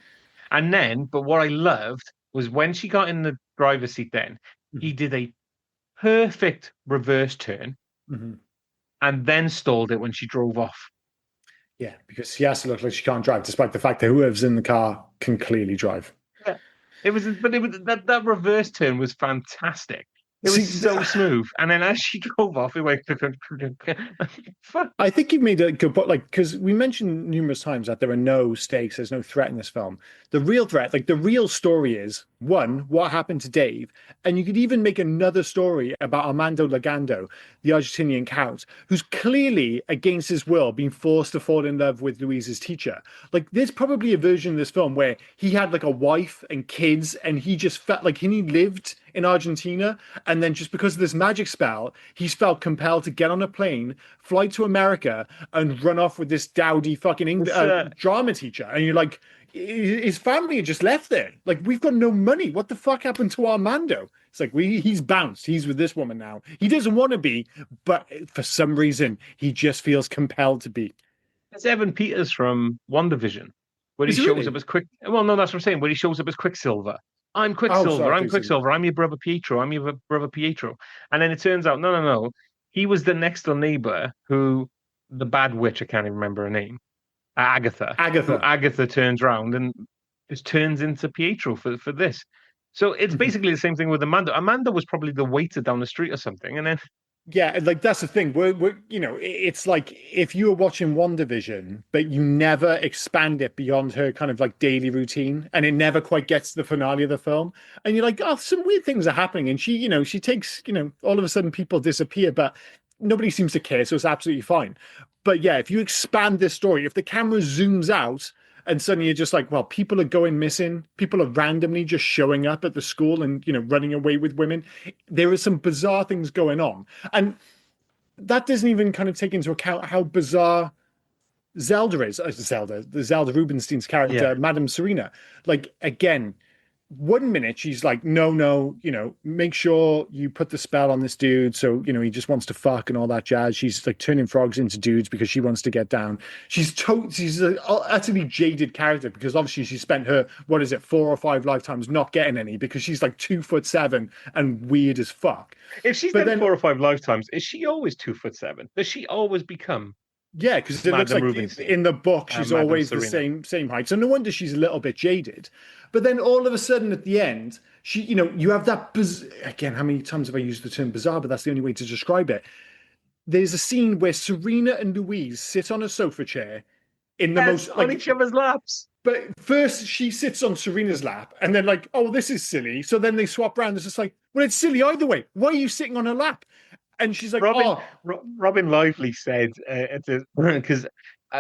B: And then, but what I loved was when she got in the driver's seat. Then he
A: Mhm.
B: did a perfect reverse turn
A: Mhm.
B: and then stalled it when she drove off.
A: Yeah, because she has to look like she can't drive, despite the fact that whoever's in the car can clearly drive.
B: Yeah. But that reverse turn was fantastic. It was
A: See,
B: so smooth. And then as she drove off, it went. Fuck.
A: I think you've made a good point, like, because we mentioned numerous times that there are no stakes, there's no threat in this film. The real threat, like the real story is one, what happened to Dave? And you could even make another story about Armando Lagando, the Argentinian count, who's clearly against his will being forced to fall in love with Louise's teacher. Like, there's probably a version of this film where he had like a wife and kids, and he just felt like he lived in Argentina. And then just because of this magic spell, he's felt compelled to get on a plane, fly to America, and run off with this dowdy fucking
B: It's,
A: drama teacher. And you're like, his family had just left there. Like, we've got no money. What the fuck happened to Armando? It's like he's bounced. He's with this woman now. He doesn't want to be, but for some reason, he just feels compelled to be.
B: it's Evan Peters from WandaVision, where he
A: Is it
B: shows up
A: really?
B: as Quick. Well, no, that's what I'm saying. Where he shows up as Quicksilver. I'm
A: Oh,
B: Quicksilver.
A: sorry,
B: I'm
A: Quicksilver.
B: Quicksilver. I'm your brother Pietro. I'm your brother Pietro. And then it turns out, no, no, no. He was the next door neighbor who, the bad witch, I can't even remember her name, Agatha, who
A: Agatha.
B: Agatha turns around and just turns into Pietro for this. So it's basically the same thing with Amanda. Amanda was probably the waiter down the street or something, and then
A: Yeah, like that's the thing. We're it's like if you were watching WandaVision, but you never expand it beyond her kind of like daily routine, and it never quite gets to the finale of the film. And you're like, oh, some weird things are happening. And she takes, all of a sudden people disappear, but nobody seems to care, so it's absolutely fine. But yeah, if you expand this story, if the camera zooms out and suddenly you're just like, well, people are going missing, people are randomly just showing up at the school and running away with women. There are some bizarre things going on, and that doesn't even kind of take into account how bizarre Zelda is. The Zelda Rubinstein's
B: yeah.
A: character, Madame Serena. Like, again, 1 minute she's like, no, no, make sure you put the spell on this dude. So, he just wants to fuck and all that jazz. She's like turning frogs into dudes because she wants to get down. She's an utterly jaded character because obviously she spent her, what is it, 4 or 5 lifetimes not getting any because she's like 2'7" and weird as fuck.
B: If she's
A: But
B: done
A: then
B: 4 or 5 lifetimes, is she always 2'7"? Does she always become
A: yeah, because it looks
B: Madame
A: like
B: Rubenstein
A: in the book
B: and
A: she's
B: Madame
A: always the
B: Serena?
A: same height. So no wonder she's a little bit jaded. But then all of a sudden at the end, you have that again. How many times have I used the term bizarre? But that's the only way to describe it. There's a scene where Serena and Louise sit on a sofa chair in the
B: Yes,
A: most
B: on
A: like.
B: each other's laps.
A: But first she sits on Serena's lap, and then like, oh, this is silly. So then they swap around. It's just like, well, it's silly either way. Why are you sitting on her lap? And she's like,
B: Robin
A: oh,
B: Robin Lively said because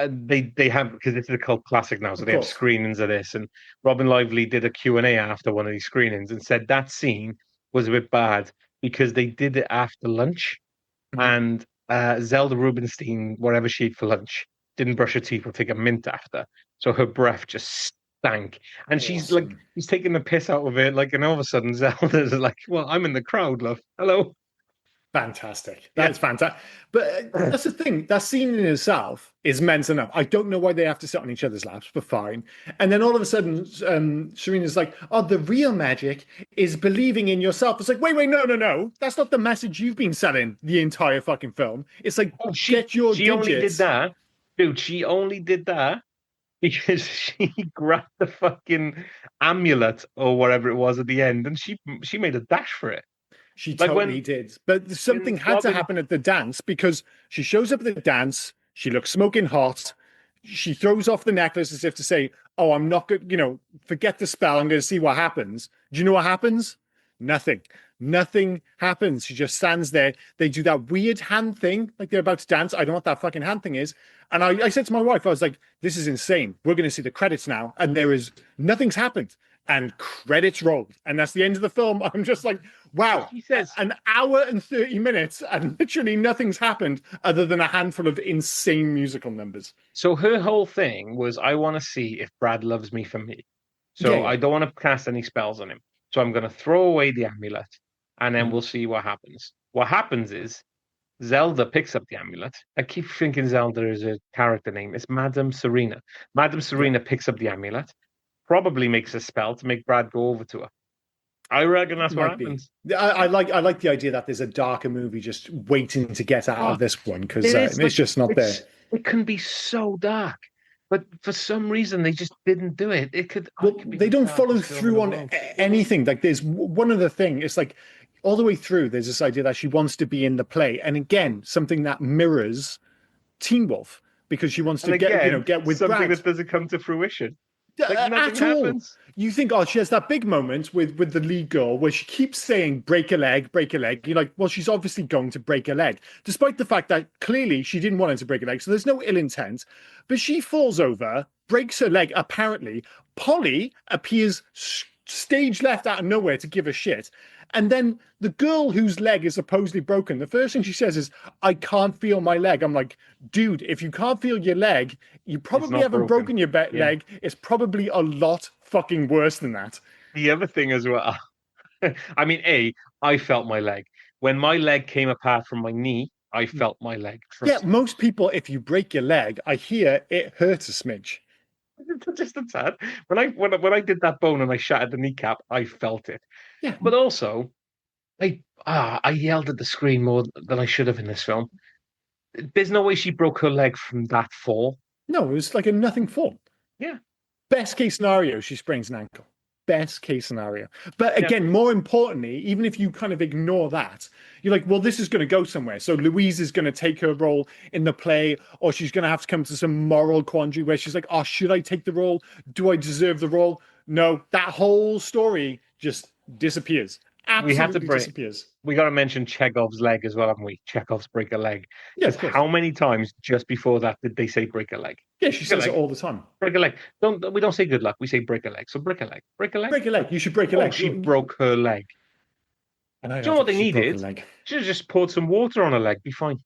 B: they have because this is a cult classic now, so
A: of
B: they have
A: course.
B: screenings of this. And Robin Lively did a Q&A after one of these screenings and said that scene was a bit bad because they did it after lunch,
A: Mhm.
B: and Zelda Rubinstein, whatever she ate for lunch, didn't brush her teeth or take a mint after, so her breath just stank. And she's like,
A: Awesome.
B: he's taking the piss out of it, like, and all of a sudden Zelda's like, "Well, I'm in the crowd, love. Hello."
A: Fantastic. That
B: Yeah.
A: is fantastic. But that's the thing. That scene in itself is mental enough. I don't know why they have to sit on each other's laps, but fine. And then all of a sudden, Serena's like, "Oh, the real magic is believing in yourself." It's like, wait, wait, no, no, no. That's not the message you've been selling the entire fucking film. It's like,
B: Oh, she
A: get your
B: she only did
A: digits.
B: that, dude. She only did that because she grabbed the fucking amulet or whatever it was at the end, and she made a dash for it.
A: She
B: Like
A: totally did. But
B: when
A: something had to
B: Robin,
A: happen at the dance because she shows up at the dance. She looks smoking hot. She throws off the necklace as if to say, oh, I'm not good, forget the spell. I'm going to see what happens. Do you know what happens? Nothing. Nothing happens. She just stands there. They do that weird hand thing, like they're about to dance. I don't know what that fucking hand thing is. And I said to my wife, I was like, this is insane. We're going to see the credits now. And nothing's happened. And credits rolled. And that's the end of the film. I'm just like, wow,
B: she says,
A: an hour and 30 minutes, and literally nothing's happened other than a handful of insane musical numbers.
B: so her whole thing was, I want to see if Brad loves me for me.
A: Yeah,
B: So
A: yeah.
B: I don't want to cast any spells on him. So I'm going to throw away the amulet, and then
A: Mhm.
B: we'll see what happens. What happens is Zelda picks up the amulet. I keep thinking Zelda is a character name. It's Madame Serena. Madame
A: Yeah.
B: Serena picks up the amulet, probably makes a spell to make Brad go over to her. I reckon that's what
A: Might be.
B: happens.
A: I like the idea that there's a darker movie just waiting to get out
B: Oh,
A: of this one because
B: there is
A: it's
B: like
A: just not there.
B: it can be so dark, but for some reason they just didn't do it.
A: Well,
B: It could be
A: they
B: the
A: don't follow
B: darkest film in the
A: through on
B: world.
A: anything. Like there's one other thing. It's like all the way through, there's this idea that she wants to be in the play, and again, something that mirrors Teen Wolf because she wants
B: And
A: to get
B: again,
A: get with
B: something
A: Brad.
B: that doesn't come to fruition. Like nothing
A: At all.
B: happens.
A: You think, oh, she has that big moment with the lead girl where she keeps saying break a leg, break a leg. You're like, well, she's obviously going to break a leg, despite the fact that clearly she didn't want her to break a leg. So there's no ill intent. But she falls over, breaks her leg, apparently. Polly appears stage left out of nowhere to give a shit. And then the girl whose leg is supposedly broken, the first thing she says is, I can't feel my leg. I'm like, dude, if you can't feel your leg, you probably haven't broken your leg. It's probably a lot fucking worse than that.
B: The other thing as well, I mean, I felt my leg. When my leg came apart from my knee, I felt my leg.
A: Yeah,
B: Trust me.
A: most people, if you break your leg, I hear it hurts a smidge.
B: Just a tad. When I did that bone and I shattered the kneecap, I felt it.
A: Yeah.
B: But also, I yelled at the screen more than I should have in this film. There's no way she broke her leg from that fall.
A: No, it was like a nothing fall.
B: Yeah.
A: Best case scenario, she sprains an ankle. Best case scenario. But again, more importantly, even if you kind of ignore that, you're like, well, this is going to go somewhere. So Louise is going to take her role in the play, or she's going to have to come to some moral quandary where she's like, oh, should I take the role? Do I deserve the role? No, that whole story just disappears. Absolutely disappears.
B: We got to mention Chekhov's leg as well, haven't we? Chekhov's break a leg.
A: Yeah,
B: how many times just before that did they say break a leg?
A: Yeah, she says it all the time.
B: Break a leg. We don't say good luck. We say break a leg. So break a leg. Break a leg.
A: Break a leg. You should break a leg.
B: She broke her leg.
A: And I
B: Do you know what they needed? Should have just poured some water on her leg. Be fine.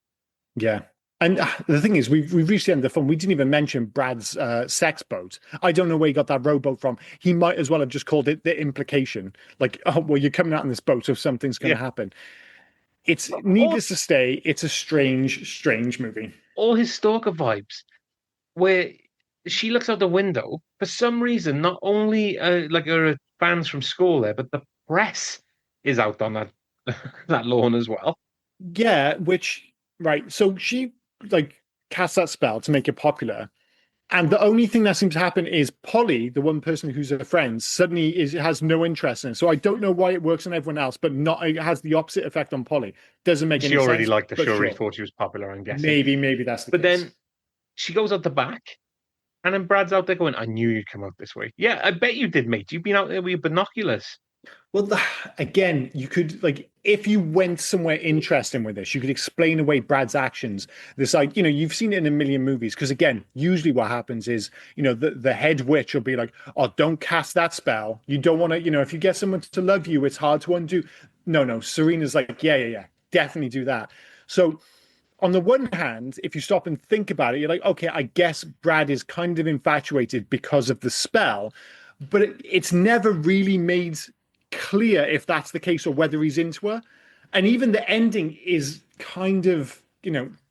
A: Yeah. And the thing is, we've reached the end of the film. We didn't even mention Brad's sex boat. I don't know where he got that rowboat from. He might as well have just called it the implication. Like, oh, well, you're coming out on this boat, so something's going to happen. It's needless to say, it's a strange, strange movie.
B: All his stalker vibes, where she looks out the window. For some reason, not only like her fans from school there, but the press is out on that that lawn as well.
A: Yeah, right. So she like casts that spell to make it popular. And the only thing that seems to happen is Polly, the one person who's her friend, suddenly has no interest in it. So I don't know why it works on everyone else, but it has the opposite effect on Polly. Doesn't make any sense.
B: She already liked the show. She thought she was popular, I'm guessing.
A: Maybe that's the case.
B: But then she goes out the back, and then Brad's out there going, I knew you'd come out this way. Yeah, I bet you did, mate. You've been out there with your binoculars.
A: Well, again, you could, like, if you went somewhere interesting with this, you could explain away Brad's actions. This, like, you've seen it in a million movies. Because, again, usually what happens is, the head witch will be like, oh, don't cast that spell. You don't want to, if you get someone to love you, it's hard to undo. No. Serena's like, yeah, definitely do that. So, on the one hand, if you stop and think about it, you're like, okay, I guess Brad is kind of infatuated because of the spell. But it's never really made clear if that's the case or whether he's into her. And even the ending is kind of,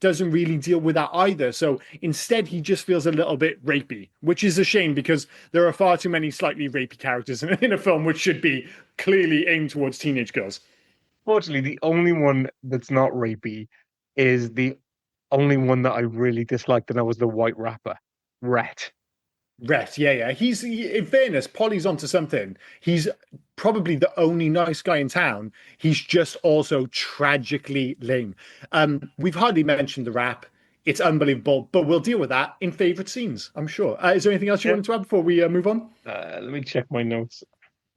A: doesn't really deal with that either. So instead, he just feels a little bit rapey, which is a shame because there are far too many slightly rapey characters in a film which should be clearly aimed towards teenage girls.
B: Fortunately, the only one that's not rapey is the only one that I really disliked, and that was the white rapper, Rhett.
A: Rhett, yeah. In fairness, Polly's onto something. He's probably the only nice guy in town. He's just also tragically lame. We've hardly mentioned the rap. It's unbelievable, but we'll deal with that in favorite scenes, I'm sure. Is there anything else you wanted to add before we move on?
B: Let me check my notes.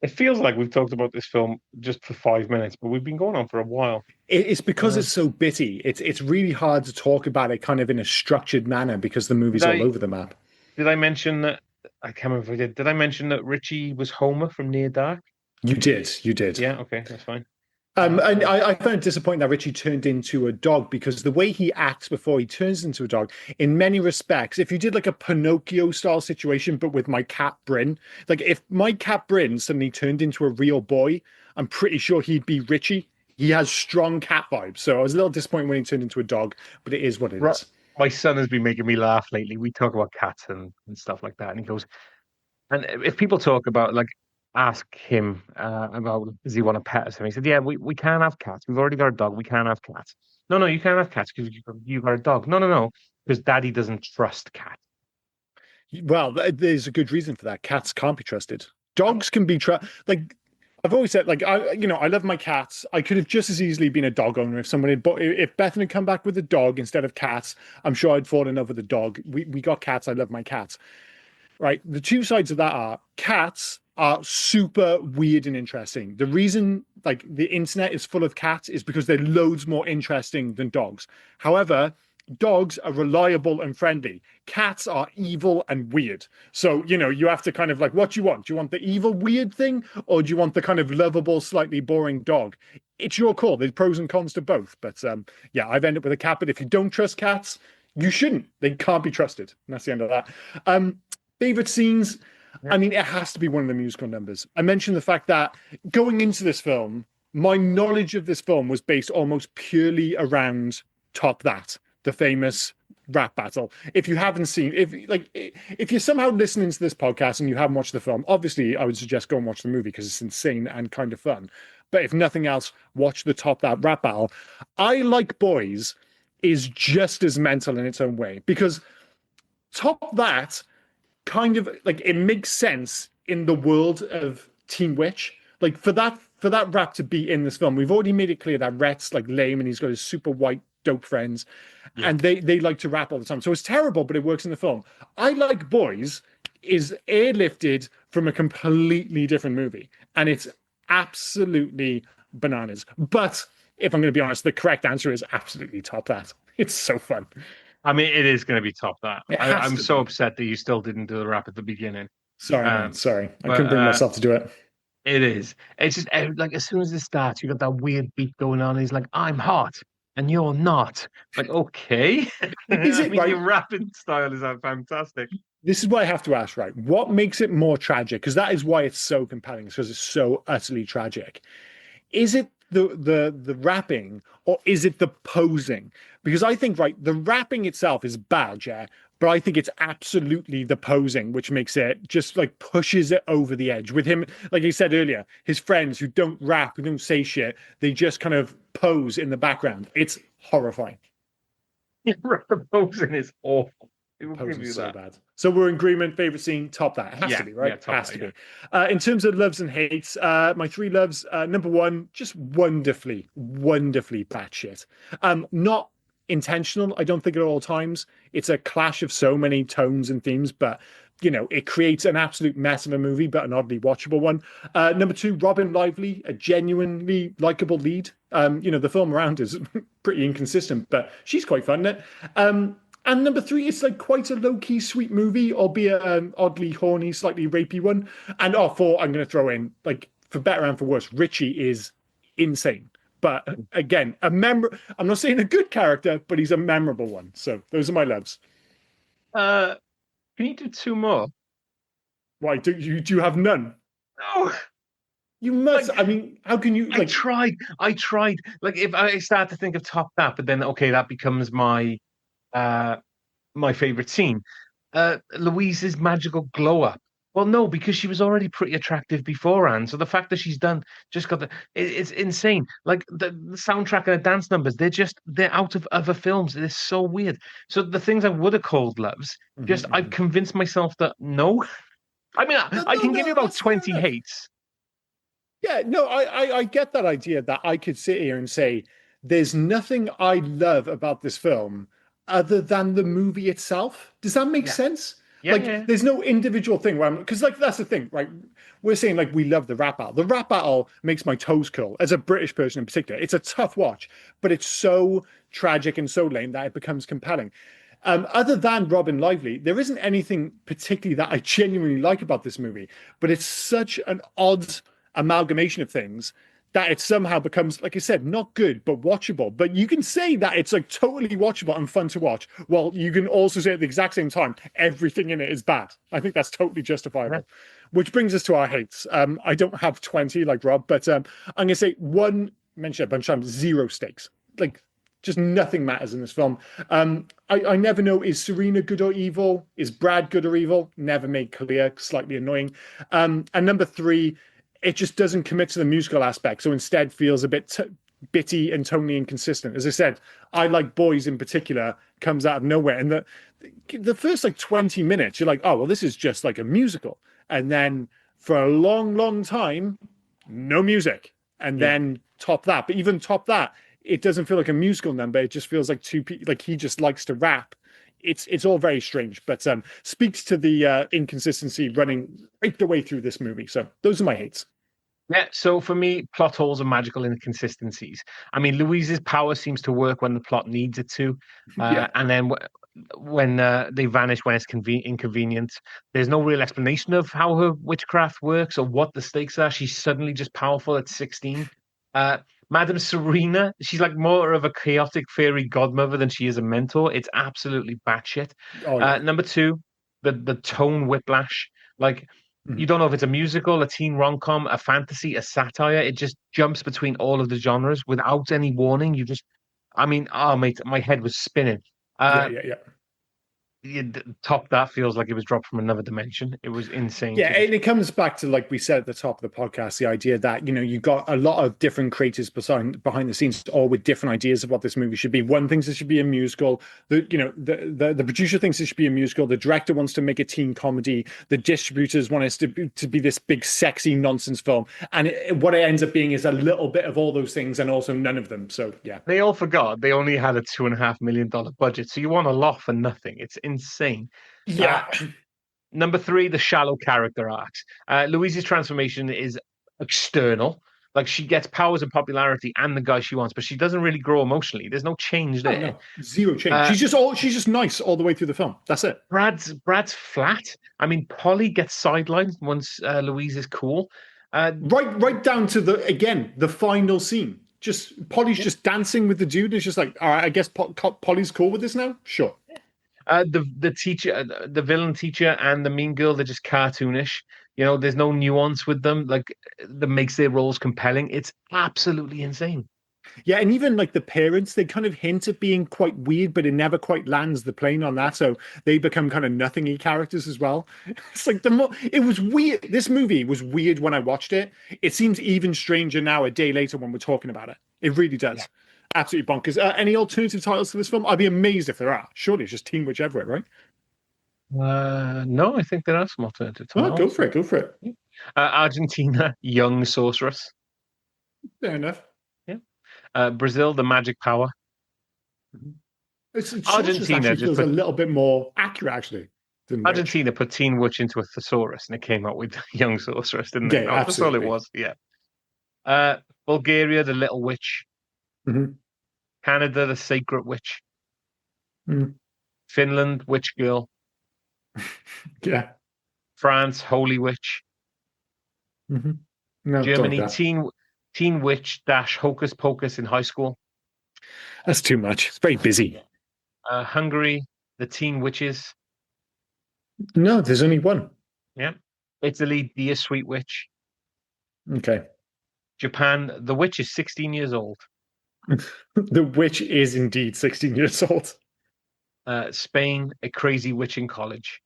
B: It feels like we've talked about this film just for 5 minutes, but we've been going on for a while.
A: It's because it's so bitty. It's really hard to talk about it kind of in a structured manner because the movie's all over the map.
B: Did I mention that? I can't remember if I did. Did I mention that Richie was Homer from Near Dark?
A: You did.
B: Yeah, okay, that's fine.
A: And I found it disappointing that Richie turned into a dog because the way he acts before he turns into a dog, in many respects, if you did like a Pinocchio style situation, but with my cat Bryn, like if my cat Bryn suddenly turned into a real boy, I'm pretty sure he'd be Richie. He has strong cat vibes. So I was a little disappointed when he turned into a dog, but it is what it is.
B: My son has been making me laugh lately. We talk about cats and stuff like that. And he goes, and if people talk about like, ask him about does he want a pet or something. He said, "Yeah, we can't have cats. We've already got a dog. We can't have cats." No, no, you can't have cats because you got a dog. No, no, no, because Daddy doesn't trust cats.
A: Well, there's a good reason for that. Cats can't be trusted. Dogs can be like I've always said, like I love my cats. I could have just as easily been a dog owner if someone had, but if Bethan had come back with a dog instead of cats, I'm sure I'd fall in love with a dog. We got cats. I love my cats. Right. The two sides of that are cats are super weird and interesting. The reason like the internet is full of cats is because they're loads more interesting than dogs. However, dogs are reliable and friendly. Cats are evil and weird. So, you have to kind of like, what do you want? Do you want the evil, weird thing? Or do you want the kind of lovable, slightly boring dog? It's your call. There's pros and cons to both. But yeah, I've ended up with a cat. But if you don't trust cats, you shouldn't. They can't be trusted. And that's the end of that. Favorite scenes? I mean, it has to be one of the musical numbers. I mentioned the fact that going into this film, my knowledge of this film was based almost purely around Top That, the famous rap battle. If you haven't seen, if you're somehow listening to this podcast and you haven't watched the film, obviously I would suggest go and watch the movie because it's insane and kind of fun. But if nothing else, watch the Top That rap battle. I Like Boys is just as mental in its own way because Top That kind of like it makes sense in the world of Teen Witch. Like for that rap to be in this film, we've already made it clear that Rhett's like lame and he's got his super white dope friends, and they like to rap all the time. So it's terrible, but it works in the film. I Like Boys is airlifted from a completely different movie, and it's absolutely bananas. But if I'm going to be honest, the correct answer is absolutely Top That. It's so fun.
B: I mean, it is going to be Top That. I'm so
A: be.
B: upset that you still didn't do the rap at the beginning.
A: Sorry, man. Sorry. I couldn't bring myself to do it.
B: It is. It's just like as soon as it starts, you got that weird beat going on. He's like, "I'm hot and you're not." Like, okay.
A: Is it right?
B: Your rapping style is fantastic.
A: This is what I have to ask, right? What makes it more tragic? Because that is why it's so compelling, because it's so utterly tragic. Is it the rapping or is it the posing? Because I think, right, the rapping itself is bad, yeah, but I think it's absolutely the posing which makes it just like pushes it over the edge. With him, like you said earlier, his friends who don't rap, who don't say shit, they just kind of pose in the background. It's horrifying.
B: Yeah, the posing is awful.
A: Posing so bad. So we're in agreement. Favorite scene, Top That. It has to be, right?
B: Yeah,
A: has to be. In terms of loves and hates, my three loves. Number one, just wonderfully batshit. Not intentional, I don't think at all times. It's a clash of so many tones and themes, but it creates an absolute mess of a movie, but an oddly watchable one. Number two, Robin Lively, a genuinely likable lead. The film around is pretty inconsistent, but she's quite fun in it. And number three, it's like quite a low-key sweet movie, albeit an oddly horny, slightly rapey one. And four, I'm going to throw in, like, for better and for worse, Richie is insane. But again, I'm not saying a good character, but he's a memorable one. So those are my loves.
B: Can you do two more?
A: Why? Do you have none?
B: No.
A: You must. Like, I mean, how can you?
B: Like, I tried. Like, if I start to think of Top That, but then okay, that becomes my favorite scene. Louise's magical glow up. Well, no, because she was already pretty attractive beforehand. So the fact that she's it's insane. Like the soundtrack and the dance numbers, they're out of other films. It's so weird. So the things I would have called loves, I've convinced myself that no. I mean, I can give you about 20 hates.
A: Yeah, no, I get that idea that I could sit here and say there's nothing I love about this film other than the movie itself. Does that make sense? Yeah, there's no individual thing where because that's the thing, right? We're saying like we love the rap battle. The rap battle makes my toes curl as a British person in particular. It's a tough watch, but it's so tragic and so lame that it becomes compelling. Other than Robin Lively, there isn't anything particularly that I genuinely like about this movie, but it's such an odd amalgamation of things that it somehow becomes, like I said, not good, but watchable. But you can say that it's like totally watchable and fun to watch, while you can also say at the exact same time, everything in it is bad. I think that's totally justifiable. Right. Which brings us to our hates. I don't have 20 like Rob, but I'm going to say one, mentioned a bunch of times, zero stakes. Like Just nothing matters in this film. I never know, is Serena good or evil? Is Brad good or evil? Never made clear, slightly annoying. And number three, it just doesn't commit to the musical aspect, so instead feels a bit bitty and tonally inconsistent. As I said, I Like Boys in particular comes out of nowhere. And the first like 20 minutes, you're like, oh, well, this is just like a musical. And then for a long, long time, no music. And then top that. But even top that, it doesn't feel like a musical number. It just feels like like he just likes to rap. It's all very strange, but speaks to the inconsistency running right the way through this movie. So those are my hates.
B: Yeah, so for me, plot holes and magical inconsistencies. I mean, Louise's power seems to work when the plot needs it to,
A: Yeah.
B: and then when they vanish when it's inconvenient. There's no real explanation of how her witchcraft works or what the stakes are. She's suddenly just powerful at 16. Madame Serena, she's like more of a chaotic fairy godmother than she is a mentor. It's absolutely batshit.
A: Oh yeah.
B: Number two, the tone whiplash. Like, you don't know if it's a musical, a teen rom-com, a fantasy, a satire. It just jumps between all of the genres without any warning. I mean, oh mate, my head was spinning.
A: Yeah.
B: Uh,
A: Yeah. Yeah.
B: Top that feels like it was dropped from another dimension. It was insane.
A: Yeah, and it comes back to, like we said at the top of the podcast, the idea that, you got a lot of different creators behind the scenes, all with different ideas of what this movie should be. One thinks it should be a musical. The producer thinks it should be a musical. The director wants to make a teen comedy. The distributors want us to be this big, sexy nonsense film. And what it ends up being is a little bit of all those things and also none of them. So, yeah.
B: They all forgot they only had a $2.5 million budget. So you want a lot for nothing. It's insane.
A: Yeah.
B: Number three, the shallow character arcs. Louise's transformation is external. Like, she gets powers and popularity and the guy she wants, but she doesn't really grow emotionally. There's no change there.
A: No. Zero change. She's just nice all the way through the film. That's it.
B: Brad's flat. I mean, Polly gets sidelined once Louise is cool.
A: Right down to the final scene. Just Polly's just dancing with the dude. It's just like, all right, I guess Polly's cool with this now. Sure.
B: The teacher, the villain teacher, and the mean girl, they're just cartoonish. There's no nuance with them, like, that makes their roles compelling. It's absolutely insane.
A: Yeah, and even like the parents, they kind of hint at being quite weird, but it never quite lands the plane on that. So they become kind of nothingy characters as well. It's like it was weird. This movie was weird when I watched it. It seems even stranger now, a day later, when we're talking about it. It really does. Yeah. Absolutely bonkers. Any alternative titles to this film? I'd be amazed if there are. Surely it's just Teen Witch Everett, right?
B: No, I think there are some alternative titles.
A: Oh, go for it.
B: Argentina, Young Sorceress.
A: Fair enough.
B: Yeah. Brazil, The Magic Power.
A: Argentina just feels a little bit more accurate, actually.
B: Argentina put Teen Witch into a thesaurus, and it came out with Young Sorceress, didn't it?
A: Yeah,
B: that's all it was. Yeah. Bulgaria, The Little Witch.
A: Mm-hmm.
B: Canada, The Sacred Witch.
A: Mm.
B: Finland, Witch Girl.
A: Yeah.
B: France, Holy Witch.
A: Mm-hmm. No,
B: Germany, Teen Witch - Hocus Pocus in high school.
A: That's too much. It's very busy.
B: Hungary, The Teen Witches.
A: No, there's only one.
B: Yeah. Italy, Dear Sweet Witch.
A: Okay.
B: Japan, The Witch is 16 years old.
A: The witch is indeed 16 years old.
B: Spain, A Crazy Witch in College.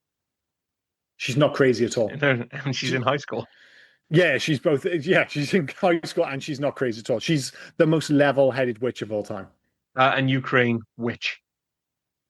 A: She's not crazy at all.
B: And she's in high school.
A: Yeah, she's both. Yeah, she's in high school and she's not crazy at all. She's the most level-headed witch of all time.
B: And Ukraine, Witch.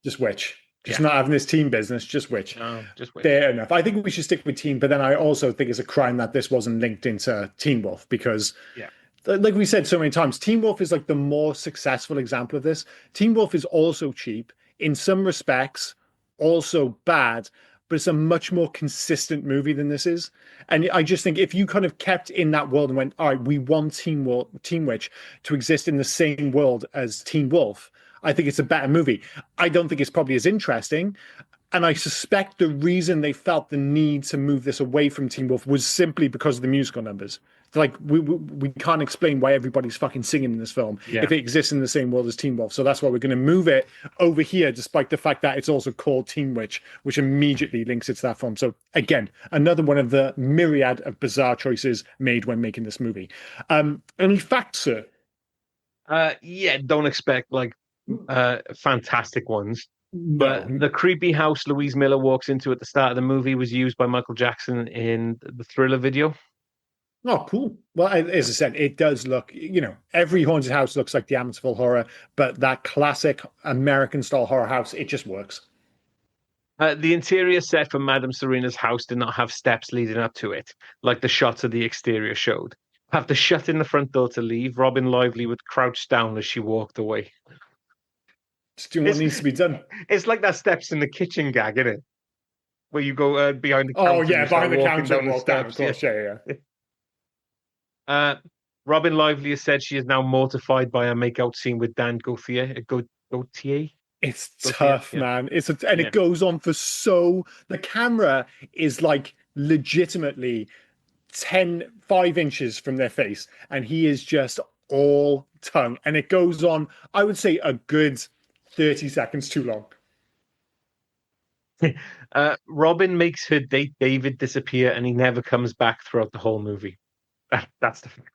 A: Just witch. Just not having this teen business, just witch.
B: No, just witch.
A: Fair enough. I think we should stick with teen, but then I also think it's a crime that this wasn't linked into Teen Wolf because...
B: Yeah.
A: Like we said so many times, Teen Wolf is like the more successful example of this. Teen Wolf is also cheap, in some respects, also bad, but it's a much more consistent movie than this is. And I just think if you kind of kept in that world and went, all right, we want Teen Witch to exist in the same world as Teen Wolf, I think it's a better movie. I don't think it's probably as interesting. And I suspect the reason they felt the need to move this away from Teen Wolf was simply because of the musical numbers. Like, we can't explain why everybody's fucking singing in this film if it exists in the same world as Teen Wolf. So that's why we're going to move it over here, despite the fact that it's also called Teen Witch, which immediately links it to that film. So again, another one of the myriad of bizarre choices made when making this movie. Any facts, sir?
B: Yeah, don't expect like fantastic ones.
A: No.
B: But the creepy house Louise Miller walks into at the start of the movie was used by Michael Jackson in the Thriller video.
A: Oh, cool. Well, as I said, it does look, every haunted house looks like the Amityville Horror, but that classic American style horror house, it just works.
B: The interior set for Madame Serena's house did not have steps leading up to it, like the shots of the exterior showed. After shutting the front door to leave, Robin Lively would crouch down as she walked away.
A: Just doing what needs to be done.
B: It's like that steps in the kitchen gag, isn't it? Where you go behind the counter.
A: Oh, yeah, behind the counter
B: down
A: and walk down, of
B: steps,
A: course. Yeah.
B: Robin Lively has said she is now mortified by a makeout scene with Dan Gauthier. Gauthier?
A: It's
B: Gauthier,
A: tough,
B: yeah.
A: man. It goes on for the camera is like legitimately 5 inches from their face, and he is just all tongue. And it goes on, I would say, a good 30 seconds too long.
B: Robin makes her date David disappear, and he never comes back throughout the whole movie. That's the fact.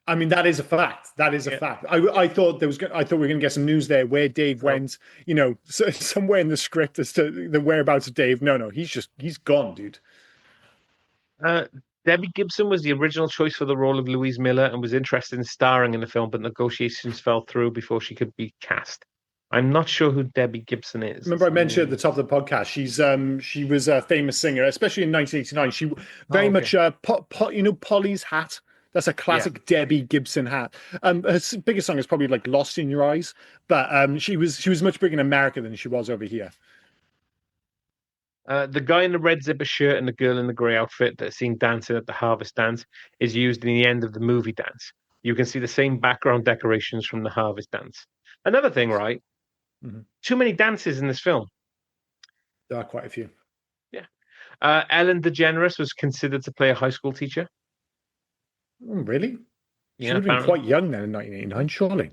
A: I mean, that is a fact. That is a fact. I thought I thought we were going to get some news there where Dave went. Somewhere in the script as to the whereabouts of Dave. No, he's gone, dude.
B: Debbie Gibson was the original choice for the role of Louise Miller and was interested in starring in the film, but negotiations fell through before she could be cast. I'm not sure who Debbie Gibson is.
A: Remember, I mentioned at the top of the podcast, she was a famous singer, especially in 1989. She very much, Polly's hat. That's a classic Debbie Gibson hat. Her biggest song is probably like "Lost in Your Eyes," but she was much bigger in America than she was over here.
B: The guy in the red zipper shirt and the girl in the grey outfit that's seen dancing at the Harvest Dance is used in the end of the movie Dance. You can see the same background decorations from the Harvest Dance. Another thing, right? Mm-hmm. Too many dances in this film.
A: There are quite a few.
B: Yeah. Ellen DeGeneres was considered to play a high school teacher.
A: Oh, really? She
B: Yeah,
A: would have been quite young then in 1989, surely.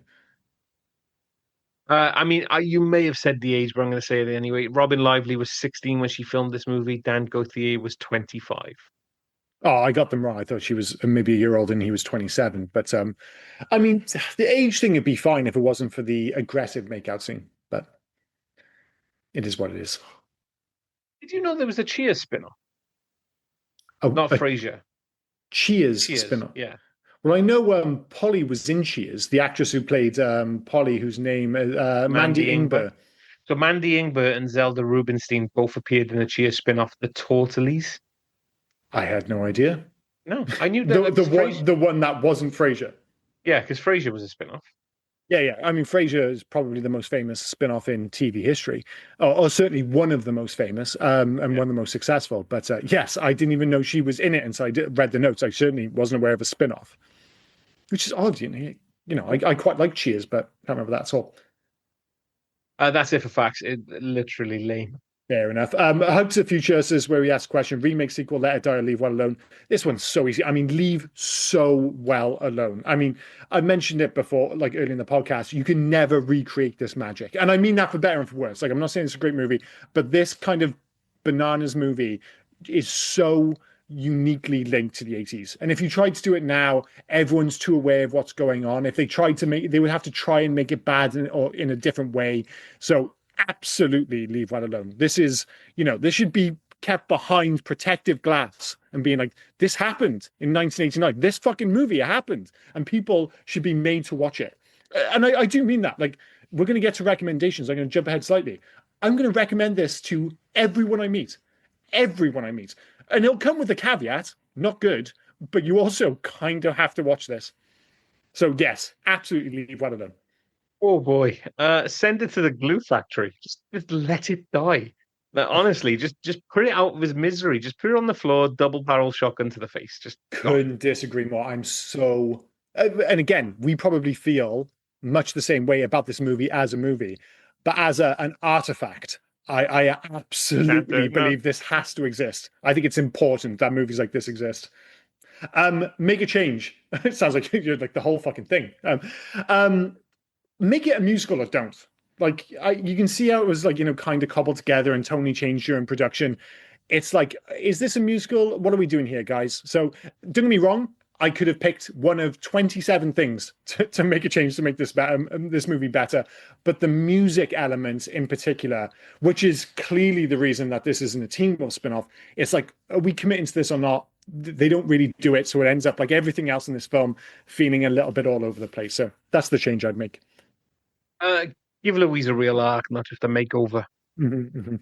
B: You may have said the age, but I'm going to say it anyway. Robin Lively was 16 when she filmed this movie. Dan Gauthier was 25.
A: Oh, I got them wrong. I thought she was maybe a year older and he was 27. But, the age thing would be fine if it wasn't for the aggressive makeout scene. But it is what it is.
B: Did you know there was a Cheers spin-off?
A: Oh,
B: not Frasier.
A: Cheers spin-off.
B: Yeah.
A: Well, I know Polly was in Cheers, the actress who played Polly, whose name Mandy Ingber.
B: So Mandy Ingber and Zelda Rubinstein both appeared in the Cheers spin-off, The Tortellys.
A: I had no idea.
B: No, I knew that
A: the one that wasn't Frasier.
B: Yeah, because Frasier was a spin-off.
A: Yeah. I mean, Frasier is probably the most famous spin-off in TV history, or certainly one of the most famous, and one of the most successful. But yes, I didn't even know she was in it, and so I read the notes. I certainly wasn't aware of a spin-off, which is odd. I quite like Cheers, but I can't remember that at all.
B: That's it for facts. It literally lame.
A: Fair enough. Hope to the Future is where we ask a question. Remake, sequel, Let It Die, or Leave Well Alone. This one's so easy. I mean, leave so well alone. I mean, I mentioned it before, like early in the podcast. You can never recreate this magic. And I mean that for better and for worse. Like, I'm not saying it's a great movie, but this kind of bananas movie is so uniquely linked to the 80s. And if you tried to do it now, everyone's too aware of what's going on. If they tried to they would have to try and make it bad or in a different way. So absolutely leave well alone. This is, this should be kept behind protective glass and being like, this happened in 1989. This fucking movie happened, and people should be made to watch it. And I do mean that. Like, we're going to get to recommendations. I'm going to jump ahead slightly. I'm going to recommend this to everyone I meet. And it'll come with a caveat, not good, but you also kind of have to watch this. So yes, absolutely leave well alone.
B: Oh boy, send it to the glue factory. Just let it die. Now, honestly, just put it out of his misery. Just put it on the floor, double barrel shotgun to the face. Just
A: couldn't disagree more. I'm so, and again, we probably feel much the same way about this movie as a movie, but as an artifact, I absolutely believe this has to exist. I think it's important that movies like this exist. Make a change. It sounds like you're like the whole fucking thing. Make it a musical or don't. Like, you can see how it was like, kind of cobbled together and Tony changed during production. It's like, is this a musical? What are we doing here, guys? So don't get me wrong. I could have picked one of 27 things to make a change to make this better, this movie better. But the music elements in particular, which is clearly the reason that this isn't a Teen Wolf spinoff, it's like, are we committing to this or not? They don't really do it. So it ends up like everything else in this film feeling a little bit all over the place. So that's the change I'd make.
B: Give Louise a real arc, not just a makeover.
A: Mm-hmm, mm-hmm.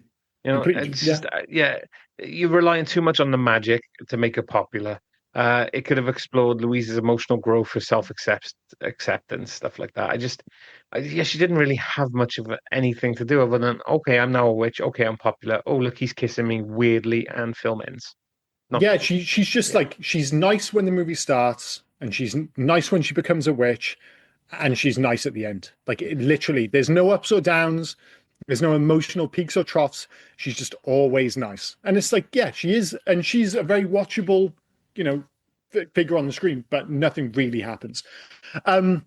B: You know,
A: Completely.
B: it's
A: Yeah.
B: just you're relying too much on the magic to make it popular. It could have explored Louise's emotional growth for acceptance, stuff like that. Yeah, she didn't really have much of anything to do other than, okay, I'm now a witch. Okay, I'm popular. Oh, look, he's kissing me weirdly, and film ends.
A: Yeah, she's just
B: Yeah.
A: like she's nice when the movie starts, and she's nice when she becomes a witch, and she's nice at the end. Like literally, there's no ups or downs, there's no emotional peaks or troughs. She's just always nice, and it's like yeah, she is, and she's a very watchable, you know, figure on the screen, but nothing really happens. Um,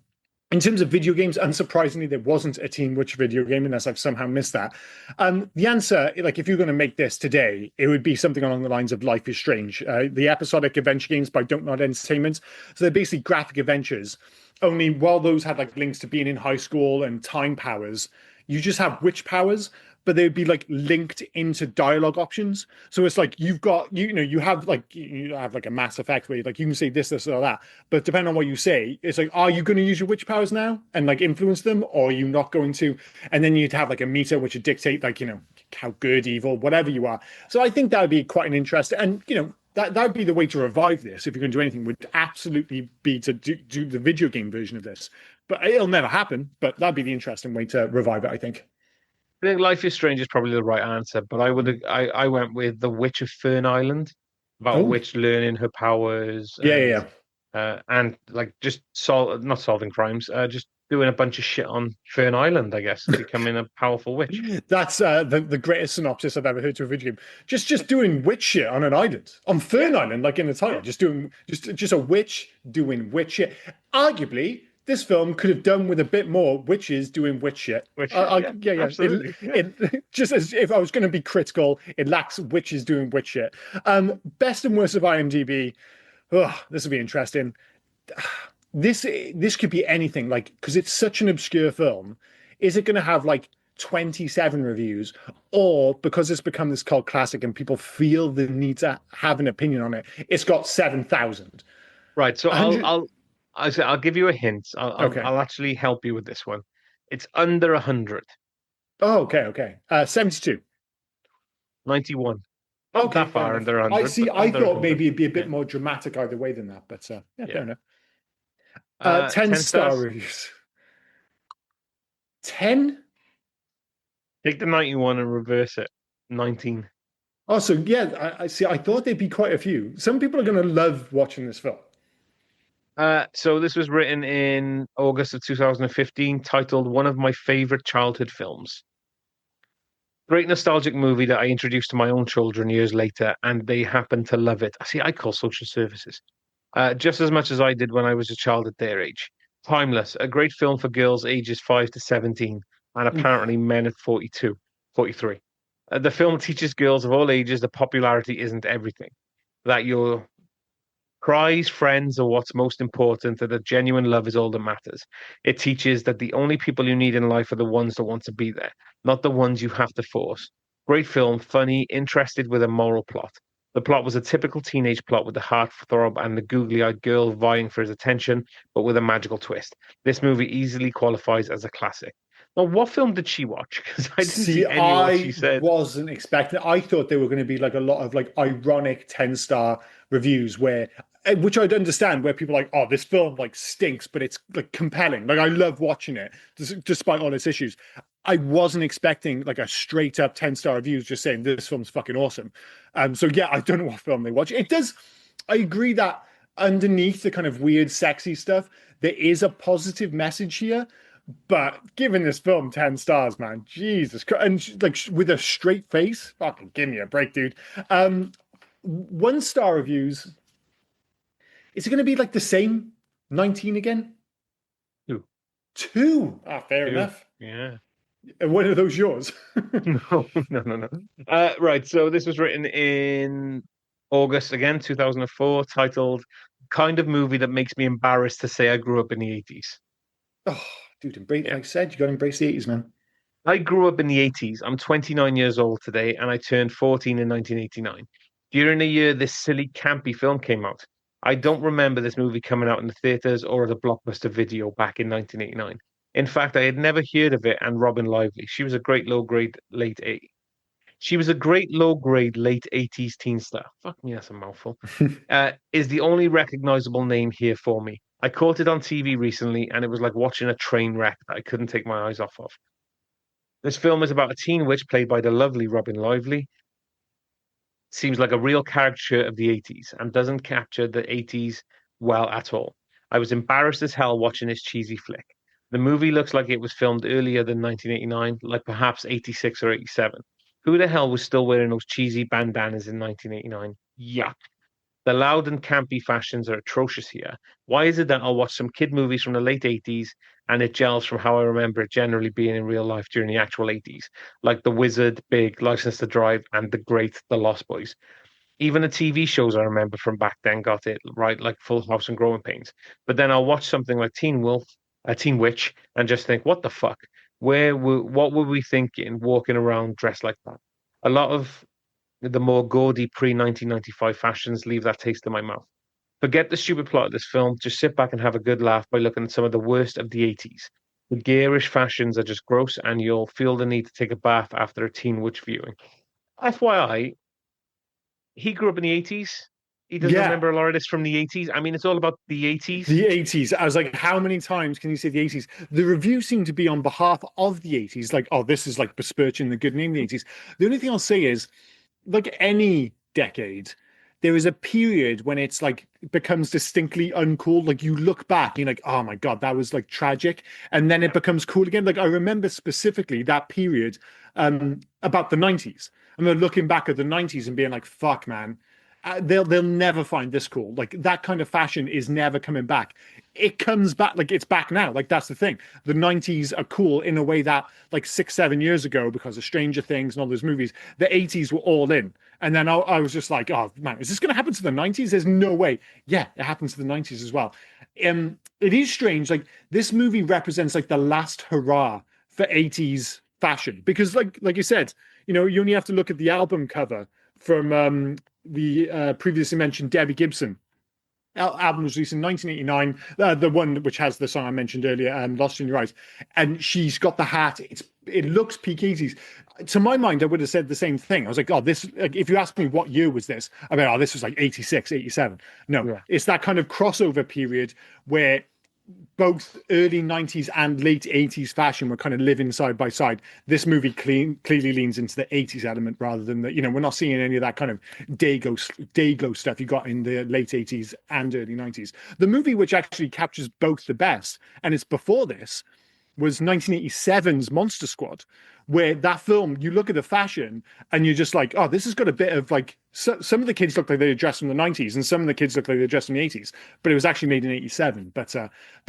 A: in terms of video games, unsurprisingly, there wasn't a Teen Witch video game, unless I've somehow missed that. The answer, like if you're going to make this today, it would be something along the lines of Life is Strange, the episodic adventure games by Don't Nod Entertainment. So they're basically graphic adventures. Only while those had like links to being in high school and time powers, you just have witch powers, but they would be like linked into dialogue options. So it's like you've got you have like a Mass Effect where like you can say this or that, but depending on what you say, it's like are you going to use your witch powers now and like influence them, or are you not going to? And then you'd have like a meter which would dictate like how good, evil, whatever you are. So I think that would be quite an interest, and that would be the way to revive this if you're going to do anything. Would absolutely be to do the video game version of this, but it'll never happen. But that'd be the interesting way to revive it, I think.
B: I think Life is Strange is probably the right answer, but I went with The Witch of Fern Island, about a
A: Oh,
B: witch learning her powers
A: yeah, yeah,
B: and like just not solving crimes, just doing a bunch of shit on Fern Island, I guess, becoming a powerful witch.
A: yeah. That's the greatest synopsis I've ever heard to a video game. Just doing witch shit on an island, on Fern
B: Yeah,
A: Island, like in the title.
B: yeah,
A: Just doing just a witch doing witch shit. Arguably, this film could have done with a bit more witches doing witch shit.
B: witch shit. Yeah,
A: Yeah, yeah.
B: absolutely. Yeah.
A: It just as if I was going to be critical, it lacks witches doing witch shit. Best and worst of IMDb. Oh, this will be interesting. This could be anything, like because it's such an obscure film. Is it going to have like 27 reviews, or because it's become this cult classic and people feel the need to have an opinion on it, it's got 7,000?
B: Right. So
A: 100.
B: I'll give you a hint.
A: Okay.
B: I'll actually help you with this one. It's under 100.
A: Oh, okay, okay. 72.
B: 91. Not
A: Okay,
B: that
A: fair
B: far
A: enough.
B: under
A: I
B: 100,
A: see.
B: but
A: I
B: under
A: thought
B: 100.
A: maybe it'd be a
B: Yeah.
A: bit more dramatic either way than that, but yeah, fair
B: Yeah.
A: enough. 10
B: 10
A: star
B: stars.
A: reviews. 10?
B: Take the 91 and reverse it. 19.
A: Oh, so yeah, I see. I thought there'd be quite a few. Some people are going to love watching this film.
B: So this was written in August of 2015, titled One of My Favorite Childhood Films. Great nostalgic movie that I introduced to my own children years later, and they happen to love it. See, I call social services. Just as much as I did when I was a child at their age. Timeless, a great film for girls ages 5 to 17, and apparently men at 42, 43. The film teaches girls of all ages that popularity isn't everything, that your cries, friends are what's most important, that a genuine love is all that matters. It teaches that the only people you need in life are the ones that want to be there, not the ones you have to force. Great film, funny, interested with a moral plot. The plot was a typical teenage plot with the heartthrob and the googly-eyed girl vying for his attention, but with a magical twist. This movie easily qualifies as a classic. Now, what film did she watch? Because I didn't
A: See,
B: see any of what she
A: I
B: said.
A: wasn't expecting. I thought there were going to be like a lot of like ironic 10-star reviews where, which I'd understand, where people are like, "Oh, this film like stinks, but it's like compelling. Like I love watching it, despite all its issues." I wasn't expecting like a straight up 10-star reviews just saying this film's fucking awesome. So yeah, I don't know what film they watch. It does. I agree that underneath the kind of weird, sexy stuff, there is a positive message here. But giving this film 10 stars, man, Jesus Christ, and like with a straight face, fucking give me a break, dude. 1-star reviews. Is it going to be like the same 19 again?
B: Two.
A: Two. Ah, fair
B: Two.
A: enough.
B: Yeah.
A: And when are those yours?
B: No, no. Right. So this was written in August again, 2004, titled kind of movie that makes me embarrassed to say I grew up in the 80s.
A: Oh, dude, embrace,
B: Yeah.
A: like I said, you got to embrace the 80s, man.
B: I grew up in the 80s. I'm 29 years old today, and I turned 14 in 1989. During the year this silly, campy film came out. I don't remember this movie coming out in the theaters or at a Blockbuster video back in 1989. In fact, I had never heard of it and Robin Lively. She was a great low grade late 80s teen star. Fuck me, that's a mouthful. Is the only recognizable name here for me. I caught it on TV recently, and it was like watching a train wreck that I couldn't take my eyes off of. This film is about a teen witch played by the lovely Robin Lively. Seems like a real caricature of the 80s and doesn't capture the 80s well at all. I was embarrassed as hell watching this cheesy flick. The movie looks like it was filmed earlier than 1989, like perhaps 86 or 87. Who the hell was still wearing those cheesy bandanas in 1989? Yuck. The loud and campy fashions are atrocious here. Why is it that I'll watch some kid movies from the late 80s and it gels from how I remember it generally being in real life during the actual 80s, like The Wizard, Big, License to Drive, and The Great, The Lost Boys? Even the TV shows I remember from back then got it right, like Full House and Growing Pains. But then I'll watch something like Teen Witch, and just think, what the fuck? What were we thinking walking around dressed like that? A lot of the more gaudy pre 1995 fashions leave that taste in my mouth. Forget the stupid plot of this film. Just sit back and have a good laugh by looking at some of the worst of the 80s. The garish fashions are just gross, and you'll feel the need to take a bath after a Teen Witch viewing. FYI, he grew up in the 80s. He doesn't
A: Yeah,
B: remember a lot of this from the 80s. I mean, it's all about the 80s.
A: the 80s. I was like, how many times can you say the 80s? The review seemed to be on behalf of the 80s. Like, oh, this is like besmirching the good name of the 80s. The only thing I'll say is, like any decade, there is a period when it's like it becomes distinctly uncool. Like you look back, you're like, oh my God, that was like tragic. And then it becomes cool again. Like I remember specifically that period about the 90s. I remember looking back at the 90s and being like, fuck, man. They'll never find this cool. Like that kind of fashion is never coming back. It comes back, like it's back now. Like that's the thing. The 90s are cool in a way that like 6, 7 years ago, because of Stranger Things and all those movies, the 80s were all in. And then I was just like, oh man, is this going to happen to the 90s? There's no way. Yeah, it happens to the 90s as well. It is strange. Like this movie represents like the last hurrah for 80s fashion, because like you said, you only have to look at the album cover from the previously mentioned Debbie Gibson. Album was released in 1989, the one which has the song I mentioned earlier, Lost in Your Eyes. And she's got the hat. It looks peak 80s. To my mind, I would have said the same thing. I was like, oh, this, like, if you asked me what year was this, I mean, oh, this was like 86, 87. No, yeah. It's that kind of crossover period where both early 90s and late 80s fashion were kind of living side by side. This movie clearly leans into the 80s element rather than we're not seeing any of that kind of day-glow stuff you got in the late 80s and early 90s. The movie which actually captures both the best, and it's before this, was 1987's Monster Squad, where that film, you look at the fashion and you're just like, oh, this has got a bit of like, some of the kids look like they were dressed from the 90s and some of the kids look like they were dressed from the 80s, but it was actually made in 87. But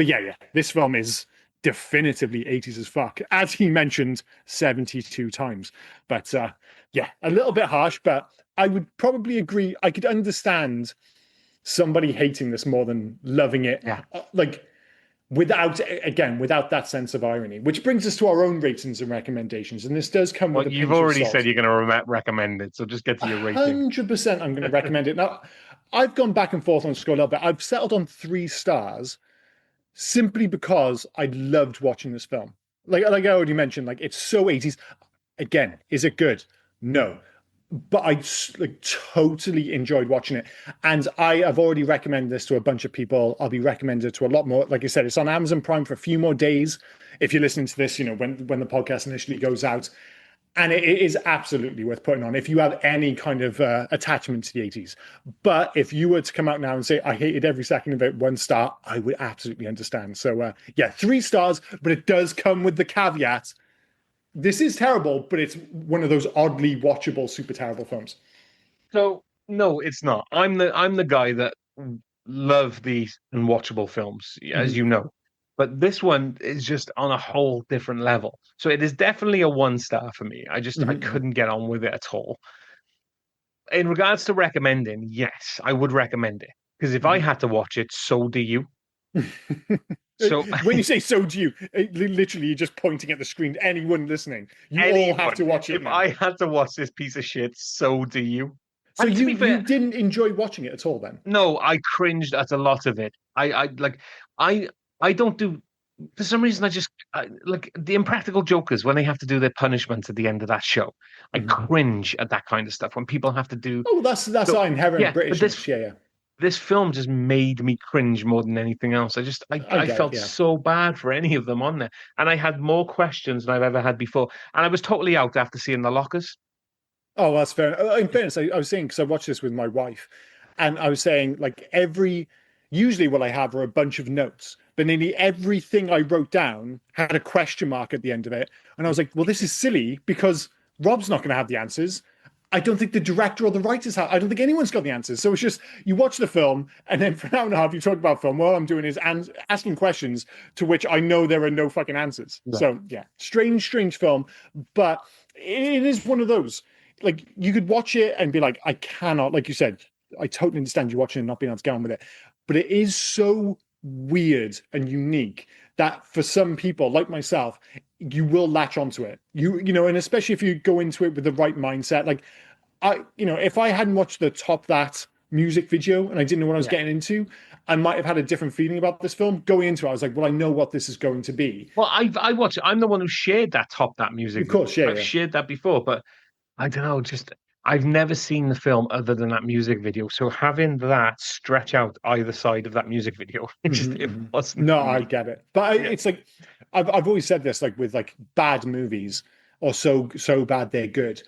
A: yeah, this film is definitively 80s as fuck, as he mentioned 72 times. But yeah, a little bit harsh, but I would probably agree. I could understand somebody hating this more than loving it.
B: Yeah.
A: Without that sense of irony, which brings us to our own ratings and recommendations. And this does come with
B: you've already said you're going to recommend it, so just get to your rating.
A: 100% I'm going to recommend it. Now, I've gone back and forth on score a little bit. I've settled on 3 stars simply because I loved watching this film. Like I already mentioned, like it's so 80s. Again, is it good? No. But I totally enjoyed watching it. And I have already recommended this to a bunch of people. I'll be recommended to a lot more. Like I said, it's on Amazon Prime for a few more days. If you're listening to this, when the podcast initially goes out. And it is absolutely worth putting on if you have any kind of attachment to the 80s. But if you were to come out now and say, I hated every second of it, 1 star, I would absolutely understand. So yeah, 3 stars, but it does come with the caveat. This is terrible, but it's one of those oddly watchable, super terrible films.
B: So no, it's not. I'm the guy that love these unwatchable films, as you know. But this one is just on a whole different level. So it is definitely a 1 star for me. I couldn't get on with it at all. In regards to recommending, yes, I would recommend it. Because if I had to watch it, so do you. So
A: When you say "so do you," literally you're just pointing at the screen. Anyone listening, you all have to
B: anyone,
A: watch it
B: if
A: now.
B: I had to watch this piece of shit, so do you.
A: So
B: And to be
A: you
B: fair,
A: didn't enjoy watching it at all, then?
B: no, I cringed at a lot of it. I I don't do for some reason like the Impractical Jokers when they have to do their punishment at the end of that show. I
A: Mhm.
B: cringe at that kind of stuff when people have to do
A: Oh, that's
B: so
A: our inherent
B: yeah, but
A: Britishness. Yeah, yeah.
B: this film just made me cringe more than anything else.
A: I
B: I
A: get it.
B: felt
A: Yeah.
B: so bad for any of them on there. And I had more questions than I've ever had before. And I was totally out after seeing the lockers.
A: Oh, that's fair. In fairness, I was saying because I watched this with my wife, and I was saying like usually what I have are a bunch of notes, but nearly everything I wrote down had a question mark at the end of it, and I was like, well, this is silly because Rob's not going to have the answers. I don't think the director or the writers have. I don't think anyone's got the answers. So it's just you watch the film, and then for an hour and a half you talk about film. All I'm doing is asking questions to which I know there are no fucking answers.
B: Yeah.
A: So yeah, strange film, but it is one of those. Like you could watch it and be like, I cannot. Like you said, I totally understand you watching and not being able to get on with it, but it is so weird and unique that for some people like myself you will latch onto it, and especially if you go into it with the right mindset. Like if I hadn't watched the Top That music video and I didn't know what I was
B: Yeah.
A: getting into, I might have had a different feeling about this film going into it. I was like, well, I know what this is going to be.
B: Well, I watched it. I'm the one who shared that music
A: Of
B: video.
A: course, yeah,
B: I've
A: yeah.
B: shared that before, but I don't know, just I've never seen the film other than that music video. So having that stretch out either side of that music video, it
A: Mhm.
B: wasn't
A: No,
B: for
A: I
B: me.
A: get it, but
B: Yeah.
A: it's like I've always said this, like with like bad movies or so bad they're good.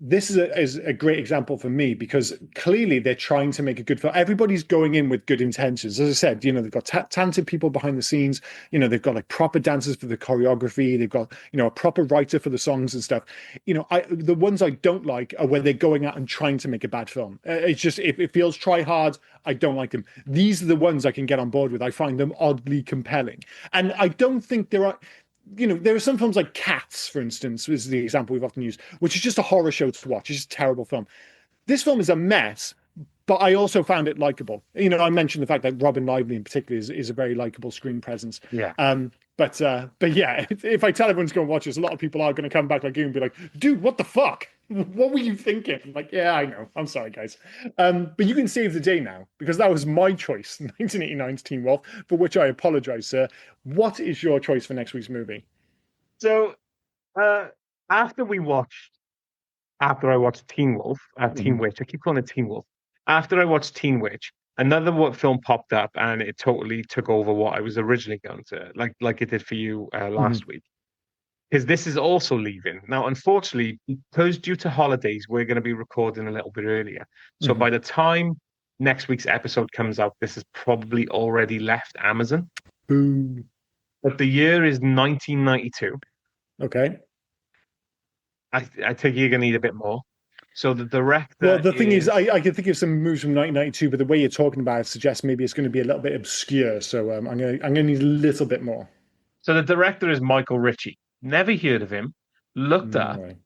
A: This is a great example for me because clearly they're trying to make a good film. Everybody's going in with good intentions. As I said, they've got talented people behind the scenes. They've got like proper dancers for the choreography. They've got, a proper writer for the songs and stuff. The ones I don't like are where they're going out and trying to make a bad film. It's just, if it feels try hard, I don't like them. These are the ones I can get on board with. I find them oddly compelling. And I don't think there are some films like Cats, for instance, is the example we've often used, which is just a horror show to watch. It's just a terrible film. This film is a mess, but I also found it likable. I mentioned the fact that Robin Lively in particular is a very likable screen presence.
B: Yeah.
A: But yeah, if I tell everyone to go and watch this, a lot of people are going to come back like you and be like, dude, what the fuck? What were you thinking? I'm like, yeah, I know. I'm sorry, guys. But you can save the day now because that was my choice, 1989's Teen Wolf, for which I apologize, sir. What is your choice for next week's movie?
B: So uh after after I watched Teen Witch, I keep calling it Teen Wolf. After I watched Teen Witch, another film popped up and it totally took over what I was originally going to like it did for you last week. Because this is also leaving. Now, unfortunately, because due to holidays, we're going to be recording a little bit earlier. So by the time next week's episode comes out, this has probably already left Amazon.
A: Boom.
B: But the year is 1992.
A: Okay.
B: I think you're going to need a bit more. So the
A: Well,
B: director
A: the thing is,
B: is
A: I can think of some movies from 1992, but the way you're talking about it suggests maybe it's going to be a little bit obscure. So I'm gonna need a little bit more.
B: so the director is Michael Ritchie. Never heard of him. Looked
A: No
B: up.
A: way.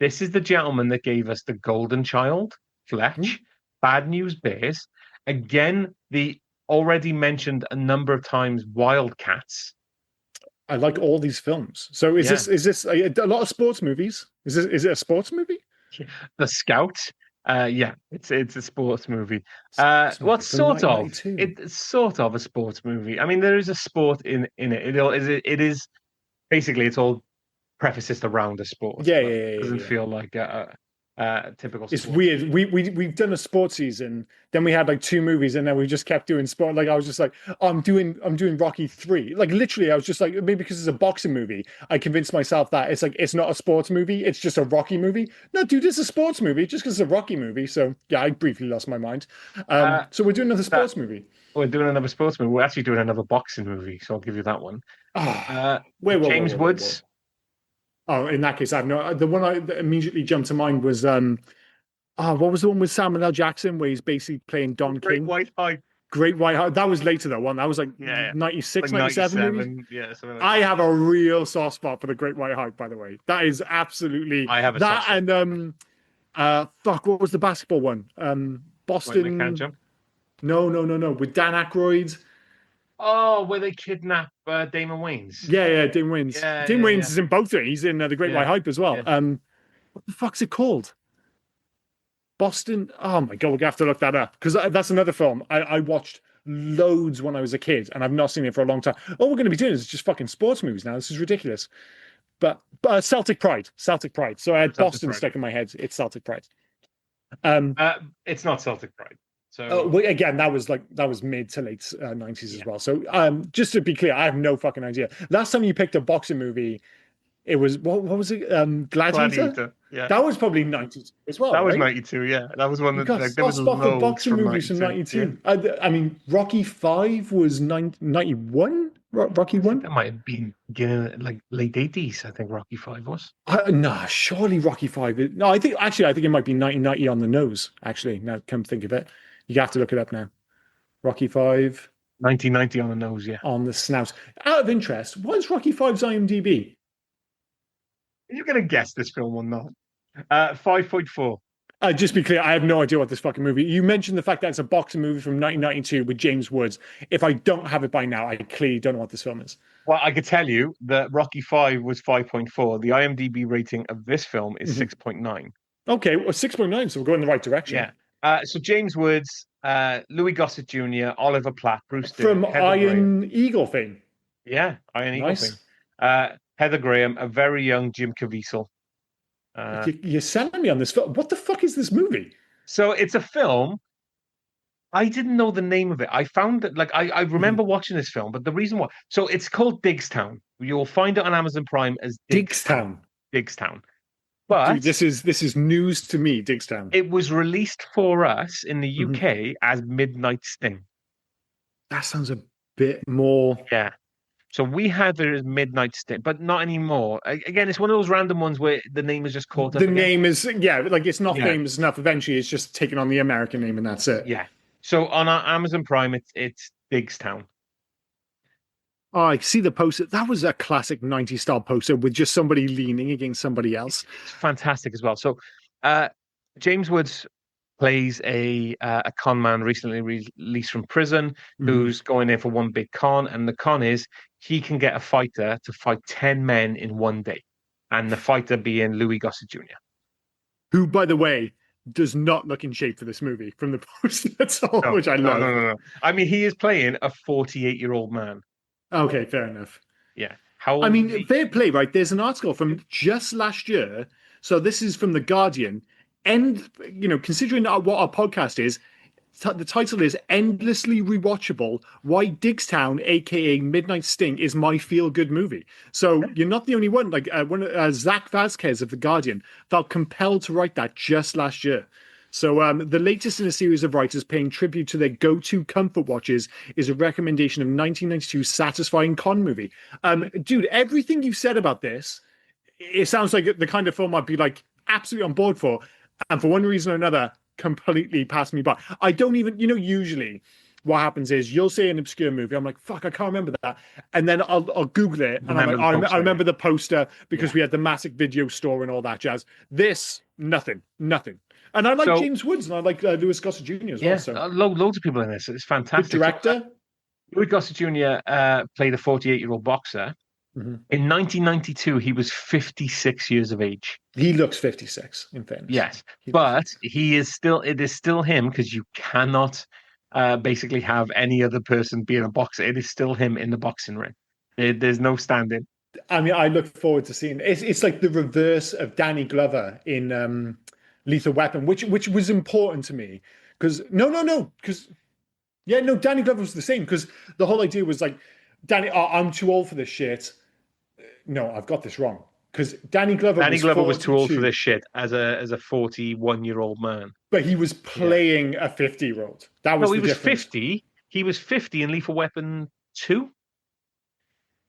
B: This is the gentleman that gave us The Golden Child, Fletch, Bad News Bears. Again, the already mentioned a number of times Wildcats.
A: I like all these films. So is
B: Yeah.
A: this a lot of sports movies? Is it a sports movie?
B: The Scout. Yeah, it's a sports movie.
A: Sports movie
B: What's
A: from
B: sort of
A: 1992.
B: it's sort of a sports movie. I mean, there is a sport in it. It is basically it's all prefaces around a sport,
A: Yeah,
B: but
A: yeah,
B: it
A: yeah,
B: doesn't
A: yeah.
B: feel like a typical
A: It's
B: sport.
A: weird. We've done a sports season, then we had like two movies, and then we just kept doing sport. Like I was just like, oh, I'm doing Rocky 3. Like literally, I was just like, maybe because it's a boxing movie, I convinced myself that it's not a sports movie, it's just a Rocky movie. No, dude, it's a sports movie just because it's a Rocky movie. So yeah, I briefly lost my mind.
B: Uh,
A: So we're doing another
B: that
A: sports movie.
B: we're doing another sports movie. We're actually doing another boxing movie, so I'll give you that one.
A: Ah, wait, whoa, whoa,
B: James
A: whoa, whoa,
B: Woods.
A: whoa. Oh, in that case, I have no. The one that immediately jumped to mind was what was the one with Samuel L. Jackson where he's basically playing Don
B: Great
A: King?
B: White Hype.
A: Great White Heart. That was later, that one. That was like
B: Yeah,
A: 96,
B: like
A: 97 maybe.
B: 97. Yeah, something like
A: I
B: that.
A: have a real soft spot for the Great White Hype, by the way. That is absolutely
B: I have a
A: that
B: soft spot.
A: and fuck, what was the basketball one?
B: White Man Can't
A: Boston.
B: Jump.
A: No. With Dan Aykroyd.
B: Oh, where they kidnap Damon Wayans.
A: Yeah, Dean Waynes.
B: Yeah,
A: Dean
B: yeah,
A: Waynes
B: yeah,
A: is in both of it. He's in The Great White
B: yeah,
A: Hype as well.
B: yeah.
A: What the fuck's it called? Boston. Oh my god, we're gonna have to look that up because that's another film I watched loads when I was a kid, and I've not seen it for a long time. All we're going to be doing is just fucking sports movies now. This is ridiculous. But Celtic Pride, Celtic Pride. So I had
B: Celtic
A: Boston
B: Pride.
A: stuck in my head. It's Celtic Pride. Um,
B: It's not Celtic Pride. So
A: well, again, that was mid to late 90s as
B: yeah,
A: well. So just to be clear, I have no fucking idea. Last time you picked a boxing movie, it was what was it? Gladiator.
B: Gladiator. Yeah,
A: That was probably 90s as well,
B: that was
A: right?
B: 92. Yeah, that was one
A: You
B: that
A: got
B: like there was
A: fucking
B: loads
A: boxing
B: from
A: movies from
B: 92. Yeah,
A: 92. I mean, Rocky 5 was 91? Rocky
B: I think
A: 1?
B: that might have been beginning like late 80s. I think Rocky 5 was
A: Nah, surely Rocky 5. No, I think it might be 1990 on the nose, actually. Now, come think of it. You have to look it up now. Rocky 5
B: 1990 on the nose. Yeah,
A: on the snout. Out of interest, what is Rocky 5's IMDb?
B: you're gonna guess this film or not? 5.4.
A: Just be clear, I have no idea what this fucking movie. You mentioned the fact that it's a boxing movie from 1992 with James Woods. If I don't have it by now, I clearly don't know what this film is.
B: Well, I could tell you that Rocky 5 was 5.4. The IMDb rating of this film is
A: Mhm.
B: 6.9.
A: Okay, well, 6.9, so we're going in the right direction.
B: Yeah. So James Woods, Louis Gossett Jr., Oliver Platt, Bruce
A: From
B: Dern, Heather Graham.
A: Iron Eagle fame.
B: Yeah, Iron Eagle thing.
A: Nice.
B: Heather Graham, a very young Jim Caviezel.
A: You're selling me on this film. What the fuck is this movie?
B: So it's a film. I didn't know the name of it. I found it like I remember watching this film, but the reason why so it's called Digstown. You'll find it on Amazon Prime as Digstown.
A: Digstown.
B: Digstown.
A: Dude,
B: But
A: this is news to me, Digstown.
B: it was released for us in the
A: Mhm.
B: UK as Midnight Sting.
A: That sounds a bit more.
B: Yeah. So we had it as Midnight Sting, but not anymore. Again, it's one of those random ones where the name is just caught up
A: The
B: again.
A: name is, yeah, like it's not
B: Yeah.
A: famous enough. Eventually, it's just taken on the American name, and that's it.
B: Yeah. So on our Amazon Prime, it's Digstown.
A: Oh, I see the poster. That was a classic 90s style poster with just somebody leaning against somebody else.
B: It's fantastic as well. So James Woods plays a con man recently released from prison who's going in for one big con, and the con is he can get a fighter to fight 10 men in one day, and the fighter being Louis Gossett Jr.
A: Who, by the way, does not look in shape for this movie from the poster at all,
B: No,
A: which I love.
B: no. I mean, he is playing a 48-year-old man.
A: Okay, fair enough.
B: Yeah. How old
A: I
B: is
A: mean,
B: he?
A: fair play, right? There's an article from just last year. So this is from The Guardian. And, considering what our podcast is, the title is Endlessly Rewatchable Why Digstown, aka Midnight Sting, is my feel-good movie. So you're not the only one. Like Zach Vasquez of The Guardian felt compelled to write that just last year. So the latest in a series of writers paying tribute to their go-to comfort watches is a recommendation of 1992's satisfying con movie. Dude, everything you said about this, it sounds like the kind of film I'd be like absolutely on board for, and for one reason or another, completely passed me by. I don't even, usually what happens is you'll say an obscure movie. I'm like, fuck, I can't remember that. And then I'll Google it. And I'm like, I remember the poster because we had the massic video store and all that jazz. This, nothing. And I like James Woods and I like Louis Gossett Jr. as well. So.
B: Loads of people in this. It's fantastic.
A: Good director.
B: Louis Gossett Jr. Played a 48-year-old boxer. Mm-hmm. In 1992, he was 56 years of age.
A: He looks 56, in fairness.
B: Yes, but it is still him because you cannot basically have any other person being a boxer. It is still him in the boxing ring. There's no standing.
A: I mean, I look forward to seeing it. It's like the reverse of Danny Glover in Lethal Weapon, which was important to me because Danny Glover was the same because the whole idea was like, I'm too old for this shit. No, I've got this wrong because Danny Glover
B: was too old for this shit as a 41-year-old man,
A: but he was playing a 50-year-old. That was
B: he was
A: difference.
B: 50. He was 50 in Lethal Weapon 2.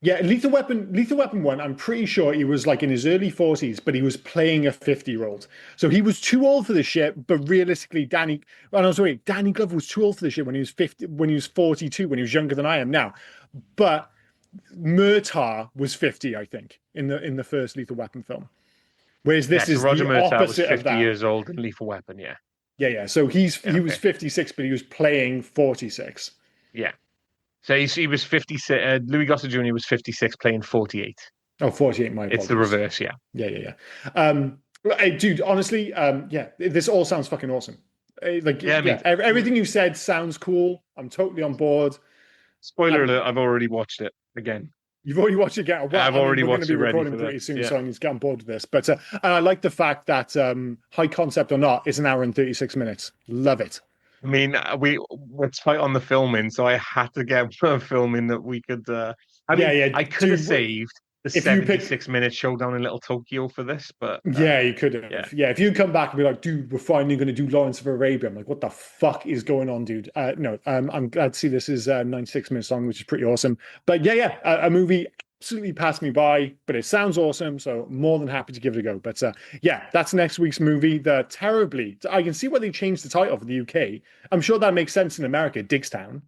A: Yeah, Lethal Weapon 1, I'm pretty sure he was like in his early 40s, but he was playing a 50-year-old. So he was too old for this shit, but realistically, Danny Glover was too old for this shit when he was 50, when he was 42, when he was younger than I am now. But Murtaugh was 50, I think, in the first Lethal Weapon film. Whereas this is
B: Roger
A: the
B: Murtaugh
A: opposite
B: was 50
A: of that.
B: years old in Lethal Weapon, yeah.
A: Yeah. So he was
B: Okay.
A: 56, but he was playing 46.
B: Yeah. So he was 56. Louis Gossett Jr. was 56, playing 48.
A: Oh, 48, my
B: It's the
A: apologies.
B: reverse, yeah.
A: Yeah. Hey, dude, honestly, yeah, this all sounds fucking awesome.
B: Yeah, mate.
A: Everything you said sounds cool. I'm totally on board.
B: Spoiler
A: Um,
B: alert, I've already watched it again.
A: You've already watched it again. Well,
B: I've
A: I mean,
B: already
A: we're going to
B: watched
A: be
B: it ready
A: recording
B: for
A: pretty
B: this.
A: soon,
B: Yeah.
A: so I need to get on board with this. But and I like the fact that high concept or not is an hour and 36 minutes. Love it.
B: I mean, we're tight on the filming, so I had to get a filming that we could. I mean,
A: Yeah,
B: I could have
A: dude.
B: saved the
A: If you pick
B: 76-minute showdown in Little Tokyo for this, but
A: Yeah, you could
B: yeah,
A: have. Yeah, if you come back and be like, dude, we're finally going to do Lawrence of Arabia. I'm like, what the fuck is going on, dude? No, I'm glad to see this is 96 minutes long, which is pretty awesome. But yeah, a movie absolutely passed me by, but it sounds awesome. So more than happy to give it a go. But yeah, that's next week's movie. I can see why they changed the title for the UK. I'm sure that makes sense in America, Digstown.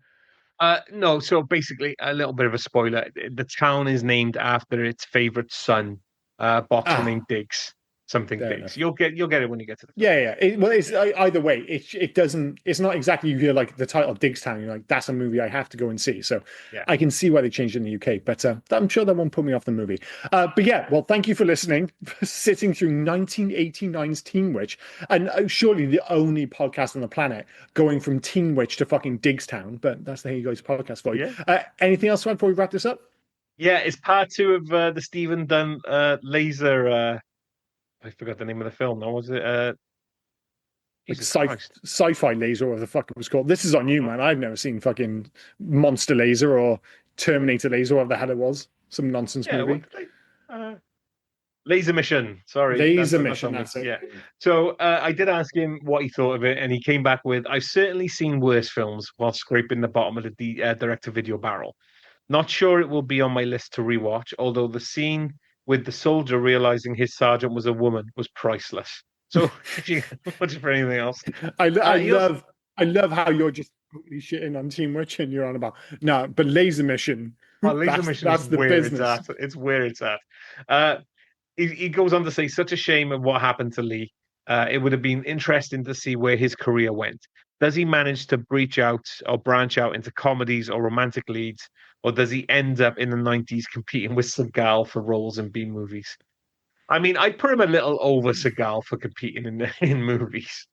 B: no. So basically, a little bit of a spoiler: the town is named after its favorite son, boxer
A: Ah,
B: named Diggs. Something
A: fair
B: Diggs.
A: enough.
B: You'll get it when you get to the film.
A: Yeah. Well, it's either way. It doesn't. It's not exactly you hear like the title Digstown. You're like, that's a movie I have to go and see. So
B: Yeah.
A: I can see why they changed it in the UK. But I'm sure that won't put me off the movie. But yeah, well, thank you for listening, for sitting through 1989's Teen Witch, and surely the only podcast on the planet going from Teen Witch to fucking Digstown. But that's the Hey You Guys podcast for you.
B: Yeah.
A: Anything else before we wrap this up?
B: Yeah, it's part two of the Stephen Dunn laser. I forgot the name of the film. Now was it?
A: Like
B: Jesus Christ.
A: sci-fi laser, or whatever the fuck it was called. This is on you, man. I've never seen fucking Monster Laser or Terminator Laser, whatever the hell it was. Some nonsense
B: Yeah,
A: movie.
B: Laser Mission. Sorry,
A: Laser
B: that's
A: Mission.
B: on me.
A: That's it.
B: Yeah. So I did ask him what he thought of it, and he came back with, "I've certainly seen worse films while scraping the bottom of the direct-to-video barrel. Not sure it will be on my list to rewatch, although the scene with the soldier realizing his sergeant was a woman was priceless." So if you watch it for anything else,
A: I
B: he also,
A: love how you're just totally shitting on Team Witch and you're on about no, but Laser Mission.
B: Laser Mission
A: That's
B: is
A: the
B: where
A: business.
B: it's at. It's where it's at. He goes on to say, such a shame of what happened to Lee. It would have been interesting to see where his career went. Does he manage to branch out into comedies or romantic leads, or does he end up in the 90s competing with Seagal for roles in B movies? I mean, I'd put him a little over Seagal for competing in movies.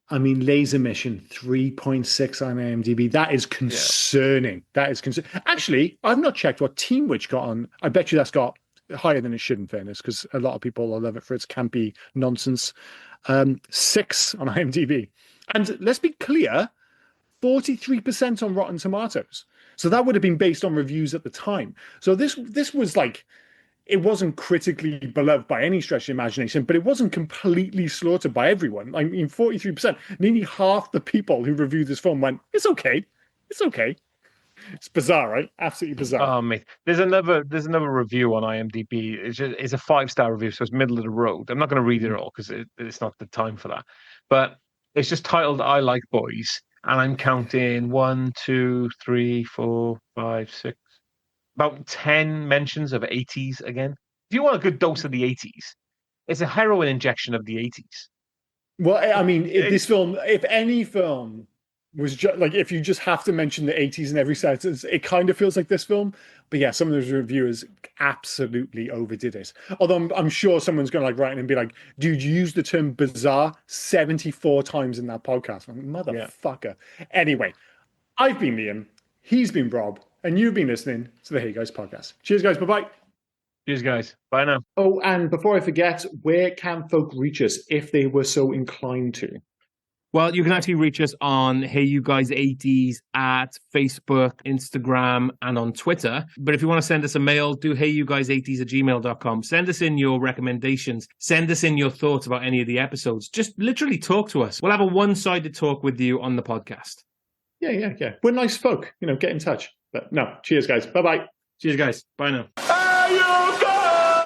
A: I mean, Laser Mission 3.6 on IMDb. That is concerning.
B: Yeah.
A: That is concerning. Actually, I've not checked what Teen Witch got on. I bet you that's got higher than it should, in fairness, because a lot of people love it for its campy nonsense. 6 on IMDb. And let's be clear, 43% on Rotten Tomatoes. So that would have been based on reviews at the time. So this was like, it wasn't critically beloved by any stretch of imagination, but it wasn't completely slaughtered by everyone. I mean, 43%, nearly half the people who reviewed this film went, it's okay. It's okay. It's bizarre, right? Absolutely bizarre.
B: Oh, mate. There's another review on IMDb. It's a 5-star review, so it's middle of the road. I'm not going to read it all because it's not the time for that. But it's just titled "I Like Boys," and I'm counting 1, 2, 3, 4, 5, 6, about 10 mentions of 80s again. If you want a good dose of the 80s, it's a heroin injection of the 80s.
A: Well, I mean, if any film was just like, if you just have to mention the 80s in every sentence, it kind of feels like this film. But yeah, some of those reviewers absolutely overdid it. Although I'm sure someone's going to like write in and be like, dude, you used the term bizarre 74 times in that podcast. I'm like, motherfucker. Yeah. Anyway, I've been Liam, he's been Rob, and you've been listening to the Hey Guys podcast. Cheers, guys. Bye-bye.
B: Cheers, guys. Bye now.
A: Oh, and before I forget, where can folk reach us if they were so inclined to?
C: Well, you can actually reach us on Hey You Guys 80s at Facebook, Instagram, and on Twitter. But if you want to send us a mail, do heyyouguys80s@gmail.com. Send us in your recommendations. Send us in your thoughts about any of the episodes. Just literally talk to us. We'll have a one-sided talk with you on the podcast.
A: Yeah. We're nice folk. Get in touch. But no, cheers, guys. Bye-bye.
C: Cheers, guys. Bye now.